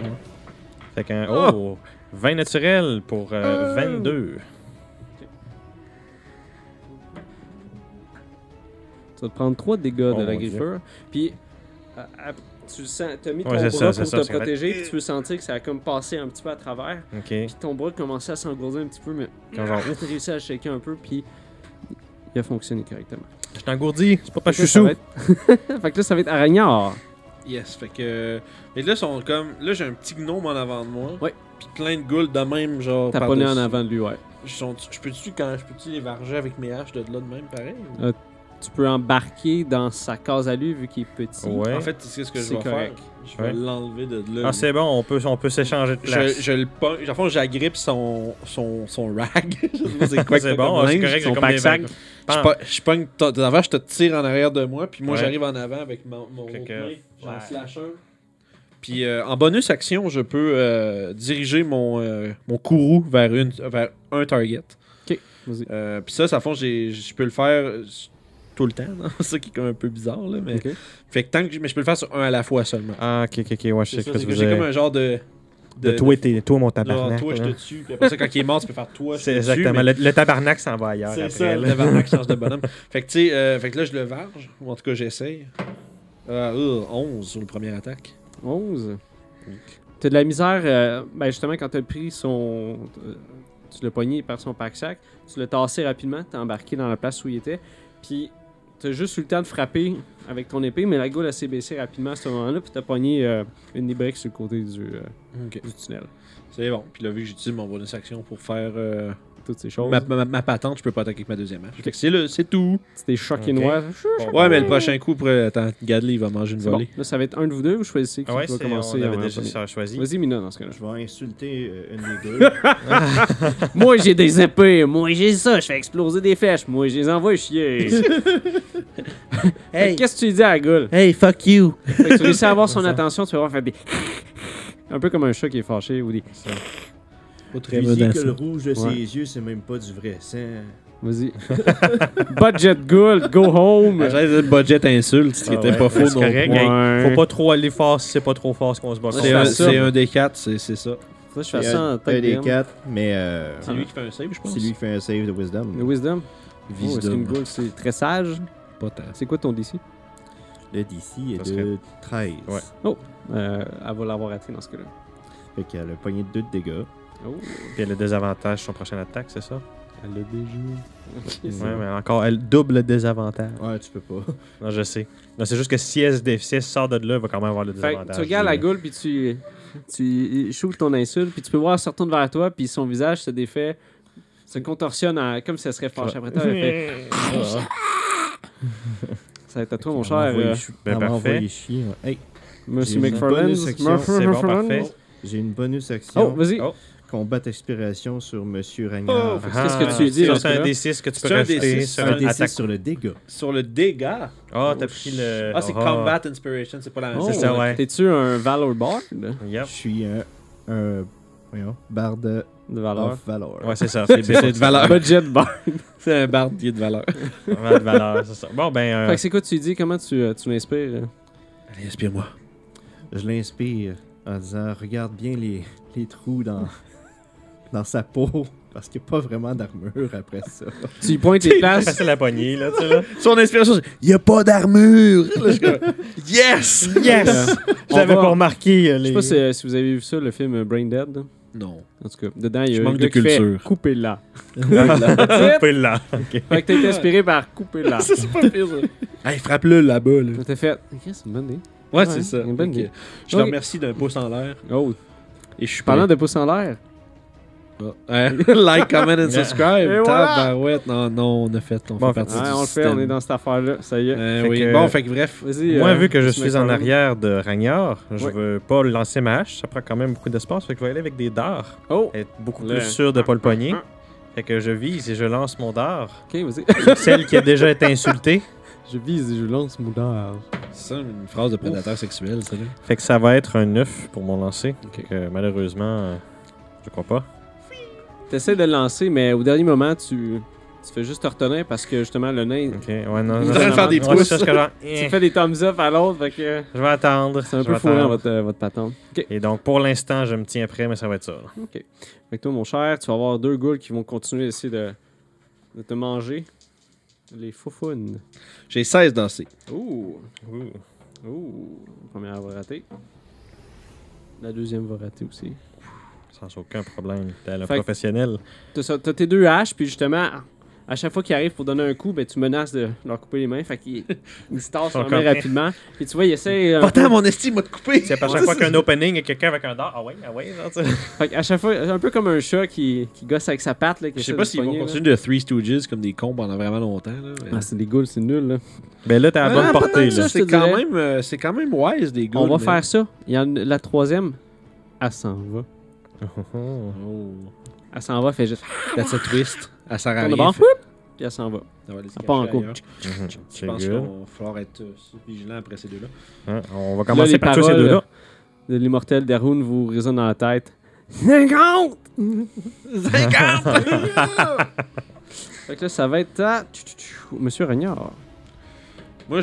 Fait qu'un 20 naturel pour 22.
Tu vas te prendre 3 dégâts
Oh
de la
mon Dieu.
griffeur. Puis, tu as mis ton
Ouais,
bras
c'est ça, c'est
pour
ça,
te
c'est
protéger, puis tu peux sentir que ça a comme passé un petit peu à travers.
OK.
Puis ton bras commençait à s'engourdir un petit peu, mais
Quand genre,
tu as réussi à le shaker un peu, puis il a fonctionné correctement.
je suis engourdi, c'est pas parce que je
Fait
suis
que
sous.
ça va être- Fait que là, ça va être Aragnard.
Yes, fait que. Mais là, sont comme. Là, j'ai un petit gnome en avant de moi.
Ouais.
Puis plein de ghouls de même, genre.
T'as pas né en
par-dessus.
avant de lui, ouais.
Je peux-tu les varger avec mes haches de là de même, pareil? ou-
Tu peux embarquer dans sa case à lui vu qu'il est petit.
Ouais.
En fait, c'est ce que je
C'est
vais
correct.
faire. Je vais
Ouais.
l'enlever de là.
Ah, c'est bon, on peut s'échanger de place.
Je le punch. En fait, j'agrippe son rag. Je sais pas c'est quoi
C'est
que
bon,
t'as
c'est
comme
correct,
linge.
j'ai
son
comme des
pack-sac.
vagues.
Je pogne tes affaires, je te tire en arrière de moi, puis moi
Ouais.
j'arrive en avant avec mon
Fait
autre
que-
main, j'en
ouais.
slash un. Puis en bonus action, je peux diriger mon courroux vers un target.
Ok, vas-y.
Puis ça fond, je peux le faire tout le temps. Non? C'est ça qui est comme un peu bizarre, là, mais...
Ok.
Mais je peux le faire sur un à la fois seulement.
Ah, ok, ouais, je sais
C'est ça,
que
c'est
vous
que j'ai comme
avez.
un genre de
Toi, mon
genre,
tabarnak.
toi, je
là.
te tue. Puis après ça, quand il est mort, tu peux faire toi, je te
C'est
tue.
exactement.
mais-
Le tabarnak s'en va ailleurs
C'est
après.
ça, le
là.
tabarnak change de bonhomme. Fait que, tu sais, fait que là, je le varge. Ou en tout cas, j'essaye. 11 sur le première attaque.
11. T'as de la misère, ben justement, quand t'as pris son. Tu l'as pogné par son pack-sac, tu l'as tassé rapidement, t'as embarqué dans la place où il était, puis t'as juste eu le temps de frapper avec ton épée, mais la goule elle s'est baissée rapidement à ce moment-là, puis t'as pogné une des briques sur le côté du tunnel.
C'est bon. Puis là, vu que j'utilise mon bonus action pour faire
Toutes ces choses.
ma patente, je peux pas attaquer avec ma deuxième hache. Fait que c'est tout.
C'était choqué
Ok.
noir.
Ouais, mais le prochain coup, attends, Gadley, il va manger une
C'est bon.
volée.
Là, ça va être un de vous deux, vous choisissez qui
Ah ouais,
va
c'est,
commencer.
on avait
en
déjà
premier.
ça choisi.
Vas-y, Mina, dans ce cas-là.
Je vais insulter une des deux.
Moi, j'ai des épées. Moi, j'ai ça. Je fais exploser des flèches. Moi, je les envoie chier. Hey. Qu'est-ce que tu dis à la goule?
Hey, fuck you!
Fait que tu réussis à avoir son attention, tu vas voir faire des... Un peu comme un chat qui est fâché ou des...
Pas très
Je dis que
menaçant.
le rouge de
Ouais.
ses yeux, c'est même pas du vrai sang.
Vas-y. Budget goule, go home.
J'avais le budget insulte, ce qui était pas faux
c'est
non
correct.
plus.
Hey,
Ouais.
faut pas trop aller fort si c'est pas trop fort ce qu'on se bat.
Ouais,
C'est
c'est
un,
ça.
c'est un des 4, c'est ça.
Faudrait que je fasse
C'est
ça en
un
tête
des
DM.
4, mais
C'est lui qui fait un save, je pense.
c'est lui qui fait un save de Wisdom.
Le wisdom. Oh, est-ce
Wisdom.
qu'une goule, c'est très sage?
Pas tant.
C'est quoi ton DC?
Le DC est
Ça serait-
de 13.
Ouais.
Elle va l'avoir raté dans ce cas-là.
Fait qu'elle a pogné 2 de dégâts.
Oh.
Puis elle a des avantages sur son prochaine attaque, c'est ça?
Elle l'a déjà.
Ouais, mais encore, elle double le désavantage.
Ouais, tu peux pas.
Non, je sais. Non, c'est juste que si elle sort de là, elle va quand même avoir le
Fait
désavantage.
que tu regardes la goule, puis tu shoots ton insulte, puis tu peux voir, elle se retourne vers toi, puis son visage se défait, se contorsionne comme si elle serait fâchée. Après toi, elle fait... Ça va être à toi, mon cher.
Ben, parfait.
envoyé chier. Ouais. Hey,
Monsieur
J'ai une
McFarlane.
bonus action.
C'est bon, parfait.
j'ai une bonus
Oh,
action.
vas-y.
Oh.
Combat expiration sur Monsieur Ragnar.
Oh, qu'est-ce que tu lui dis
Ça,
dans ce
c'est un
cas-là?
D6 que tu peux
C'est un
rajouter
D6,
sur
un
une
D6
attaque.
sur le dégât.
Sur le dégât.
Ah, t'as pris le.
Ah, c'est
Ah.
Combat Inspiration, c'est pas la même
Oh,
C'est ça, ouais.
T'es-tu un Valor Bard?
Yep.
Je suis un barde
De valeur.
of valor.
Ouais, c'est ça.
C'est de valeur.
Budget Bard.
C'est un bard qui est de valeur.
Vraiment de valeur, c'est ça. Bon, ben.
Fait que c'est quoi tu lui dis? Comment tu l'inspires?
Allez, inspire-moi.
Je l'inspire en disant regarde bien les trous dans sa peau. Parce qu'il n'y a pas vraiment d'armure après ça.
Tu lui pointes les
c'est
places.
facile à pogner, là, tu sais. Là.
Son inspiration, c'est « Il a pas d'armure! » Là, je suis comme, yes!
Yes! Je
On
l'avais
va-
pas remarqué.
Je sais pas si vous avez vu ça, le film Brain Dead.
Non.
En tout cas, dedans, il y
Je
a un
manque
gars
de
qui fait
culture.
couper là.
Coupé là.
Fait que t'as été inspiré par couper là.
Ça, c'est pas pire, ça. Hey, frappe-le là-bas, là.
T'as fait. Ok, c'est une bonne idée.
Ouais,
Ouais,
c'est ça.
une bonne
Ok.
idée.
Je te
Ok.
remercie d'un pouce en l'air.
Oh,
Et je suis
parlant de pouces en l'air.
Like, comment and subscribe.
Et voilà.
Tabarouette. Non, on fait
Bon,
partie
Ouais,
du
on le fait,
système.
on est dans cette affaire-là. Ça y est.
Fait
Oui.
que-
Bon, fait que bref.
Vas-y.
Moi, vu que je
Monsieur
suis en
McFarlane.
arrière de Ragnar, je
Ouais.
veux pas lancer ma hache. Ça prend quand même beaucoup d'espace. Fait que je vais aller avec des dards.
Oh,
Être beaucoup
Le-
plus sûr de pas le pogner. Fait que je vise et je lance mon dard.
ok, vas-y.
Celle qui a déjà été insultée.
Je vise et je lance mon dard.
C'est ça, une phrase de prédateur sexuel, ça, là.
Fait que ça va être un 9 pour mon lancer.
Ok.
Fait que malheureusement, je crois pas.
T'essaies de le lancer, mais au dernier moment, tu fais juste te retenir parce que justement, le nain.
Ok, ouais, non.
Il est
non,
en train de
non,
faire des
non,
pouces.
c'est ça, que genre,
Tu fais des thumbs up à l'autre, fait que
Je vais attendre.
c'est un
je
peu
vais
fourrant
attendre.
votre patente. Ok.
Et donc, pour l'instant, je me tiens prêt, mais ça va être ça. là.
Ok. Fait que toi, mon cher, tu vas avoir deux ghouls qui vont continuer d'essayer de te manger. Les faufounes.
J'ai 16 dansés.
Ouh.
Ouh.
Ouh, la première va rater. La deuxième va rater aussi.
Sans aucun problème. T'es un
Fait que-
professionnel.
T'as tes deux haches, puis justement, à chaque fois qu'ils arrivent pour donner un coup, ben, tu menaces de leur couper les mains. Fait qu'ils ils se tassent leur main rapidement. Puis tu vois, ils essaient.
Pourtant, mon estime m'a coupé.
C'est à chaque fois qu'un opening, il y a quelqu'un avec un dard. Ah ouais, genre, tu sais.
Fait qu'à chaque fois, un peu comme un chat qui gosse avec sa patte. Là, qui
Je sais
essaie
pas
de
s'ils vont
pogner, là.
continuer de Three Stooges comme des cons pendant vraiment longtemps. Là, mais-
Ah, c'est des ghouls, c'est nul. Là.
Ben là, t'es à la bonne
Ah,
portée,
peut-être
là.
ça,
je te dirais.
c'est quand même wise, des gars.
On va faire ça. Il y en a la troisième, elle s'en va.
Oh.
Elle s'en va, fait juste.
That's a twist. Elle sert à
Tourne de
rien.
bord,
fait-
puis elle s'en va.
Ça va aller se
Elle part en
cacher
couple.
ailleurs.
Mhm.
Je
C'est
pense qu'il
good.
va falloir être vigilant après ces deux-là.
Hein, on va commencer
les
par tous ces
paroles,
deux-là.
De l'immortel Darun vous résonnent dans la tête. 50!
50!
Fait que là, ça va être à. Monsieur Regnard.
Moi,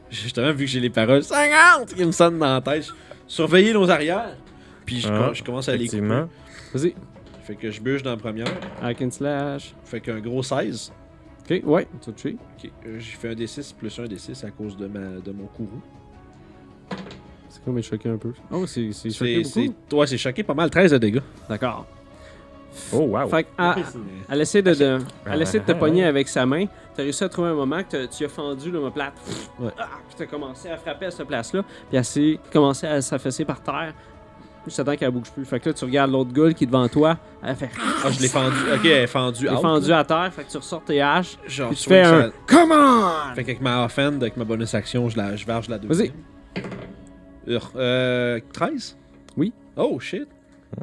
justement, vu que j'ai les paroles 50 qui me sonnent dans la tête, surveiller nos arrières. Puis je commence à les couper.
Effectivement.
Vas-y.
Fait que je bûche dans la première.
Hack and slash.
Fait qu'un gros 16.
Ok, ouais, tu as touché.
Ok, j'ai fait un D6 plus un D6 à cause de mon courroux.
C'est comme être choqué un peu. Oh, c'est choqué beaucoup.
Ouais, c'est choqué pas mal, 13 de dégâts.
D'accord.
Oh, wow.
Fait qu'elle essaie de te pogner avec sa main. T'as réussi à trouver un moment que tu as fendu l'omoplate.
Ouais.
Puis t'as commencé à frapper à cette place-là. Puis elle s'est commencé à s'affaisser par terre. Juste attends qu'elle bouge plus. Fait que là, tu regardes l'autre gueule qui est devant toi. Elle fait.
Ah, je l'ai fendu. Ok, elle est fendue.
Elle est
out,
fendue
là.
à terre. Fait que tu ressors tes haches.
Genre,
Puis tu
swing
fais
sur
un.
la-
Come on!
Fait qu'avec ma offhand, avec ma bonus action, je verge la deuxième.
Vas-y.
13?
Oui.
Oh, shit.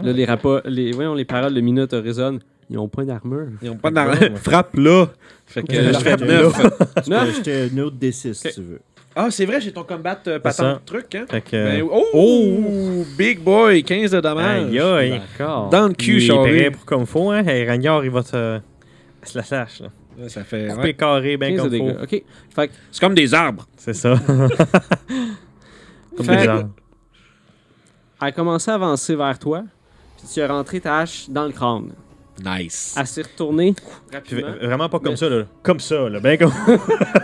Là, les paroles de Mina te résonnent. Ils ont pas d'armure.
Ils ont pas d'argent. Frappe là. Fait que je fais 9.
Tu peux acheter un autre D6 si tu veux.
Ah, c'est vrai, j'ai ton combat
ça.
patente truc, hein?
Fait que.
Ben, oh! Big boy, 15 de dommages.
Aïe, aïe.
D'accord.
Dans le cul,
Il est prêt
Charlie.
pour comme faut, hein. Hey, Ragnard, il va te. Se la sache, là.
Ouais, ça fait.
Couper
Ouais.
carré, bien
15 de
comme
dégâts.
faut.
Ok. Fait que.
C'est comme des arbres.
C'est ça. Comme
Fait-
des arbres.
Elle a commencé à avancer vers toi. Puis tu as rentré ta hache dans le crâne.
Nice.
Elle s'est retournée
Puis
rapidement.
vraiment pas comme
Mais-
ça, là. Comme ça, là. Bien comme.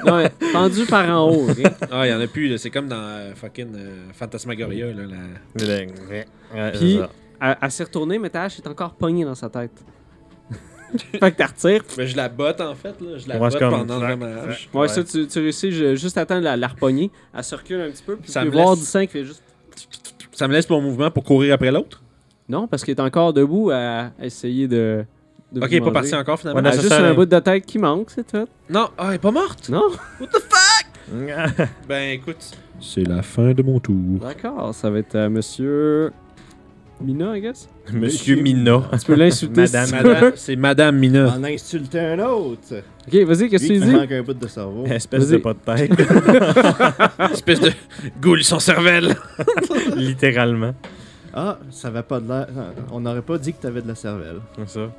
Non, mais fendue par en haut. ok?
Ah, il y en a plus, là. C'est comme dans fucking Phantasmagoria, là.
Ouais,
Puis-
c'est ça.
Elle s'est retournée, mais ta hache est encore pognée dans sa tête. Fait que tu retires.
Mais je la botte, en fait, là. Je la
Ouais,
botte
c'est comme-
pendant le dommage.
Ouais, ça, tu réussis juste à attendre la repogner. Elle se recule un petit peu. Puis
Ça
tu peux
me
voir
laisse-
du sang qui fait juste.
Ça me laisse mon mouvement pour courir après l'autre.
Non, parce qu'il est encore debout à essayer de
Ok,
vous
pas
manger.
parti encore, finalement.
Ouais,
Elle a juste
nécessaire.
un bout de tête qui manque, c'est tout.
Non, ah, elle est pas morte.
Non?
Ben, écoute. C'est la fin de mon tour.
D'accord, ça va être à monsieur. Mina, I guess?
Monsieur Mina.
Tu peux l'insulter si
Madame-
tu veux.
C'est Madame Mina.
En insulter un autre.
Ok, vas-y, qu'est-ce que
Lui
tu
qui
dis?
manque un bout de cerveau.
Espèce
Vas-y.
de pas de tête.
Espèce de goule sans cervelle.
Littéralement.
Ah, ça avait pas de l'air. On n'aurait pas dit que t'avais de la cervelle.
C'est ça.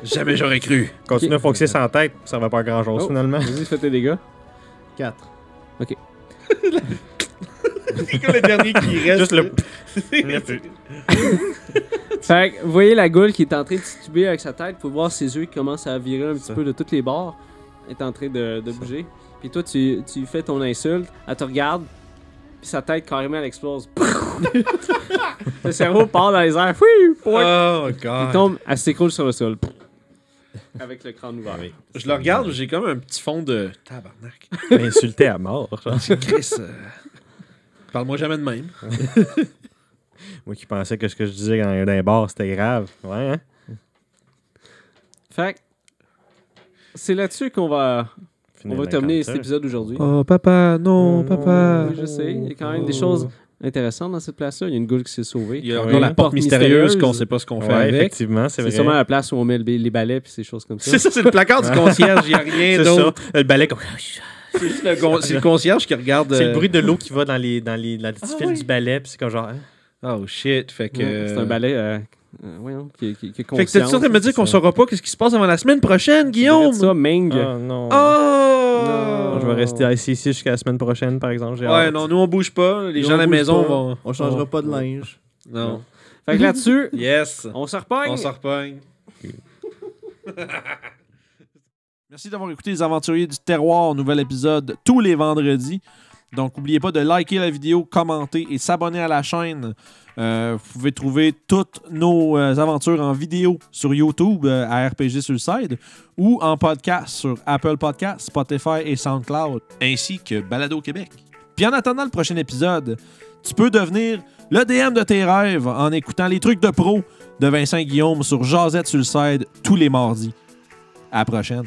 Jamais j'aurais cru.
Continue à focuser sans tête, ça va pas grand chose
Oh.
finalement.
Vas-y, fais tes dégâts.
4.
C'est comme le dernier qui reste.
Juste le.
Fait que, vous voyez la goule qui est en train de tituber avec sa tête. Vous pouvez voir ses yeux qui commencent à virer un petit
Ça.
peu de toutes les bords. Elle est en train de bouger. Puis toi, tu fais ton insulte. Elle te regarde. Puis sa tête, carrément, elle explose. Le cerveau part dans les airs. Fouii, pouah.
Oh,
Il
God.
tombe, elle s'écroule sur le sol. Avec le crâne ouvert.
Je le regarde, j'ai comme un petit fond de tabarnak.
Insulté à mort. genre.
Chris, parle-moi jamais de même.
Moi qui pensais que ce que je disais dans un bar c'était grave. Ouais, hein?
Fait que, c'est là-dessus qu'on va
Finir la
terminer
cancer.
cet épisode d'aujourd'hui.
Oh, papa, non, papa.
Oui, je sais. Il y a quand même des choses intéressantes dans cette place-là. Il y a une goule qui s'est sauvée.
Il y a
Oui.
encore la
Une
porte mystérieuse qu'on sait pas ce qu'on fait
Ouais,
avec.
effectivement, c'est
C'est
vrai.
sûrement la place où on met les balais puis ces choses comme ça.
C'est ça, c'est le placard du concierge, il n'y a rien
C'est ça.
d'autre.
Le balai comme.
C'est juste c'est le concierge qui regarde.
C'est le bruit de l'eau qui va dans la petite file
oui.
du balai, puis c'est comme genre. hein?
Oh shit, fait que.
Ouais, c'est un balai voyons, qui est
Fait que
conscient.
t'es en train de me dire qu'on saura pas qu'est-ce qui se passe avant la semaine prochaine, Guillaume?
Ça, Ming.
Oh non.
Oh!
Non,
Je vais rester ici jusqu'à la semaine prochaine, par exemple. j'ai
Ouais,
hâte.
non, nous on bouge pas. Les
Nous,
gens à
on
la
bouge
maison
pas.
vont.
On changera pas de linge.
Non.
Fait que là-dessus,
Yes.
on se repogne.
On s'en repogne. Merci d'avoir écouté Les Aventuriers du Terroir, nouvel épisode tous les vendredis. Donc, n'oubliez pas de liker la vidéo, commenter et s'abonner à la chaîne. Vous pouvez trouver toutes nos aventures en vidéo sur YouTube à RPG Suicide ou en podcast sur Apple Podcasts, Spotify et SoundCloud, ainsi que Balado Québec. Puis en attendant le prochain épisode, tu peux devenir le DM de tes rêves en écoutant les trucs de pro de Vincent Guillaume sur Jazette Suicide tous les mardis. À la prochaine.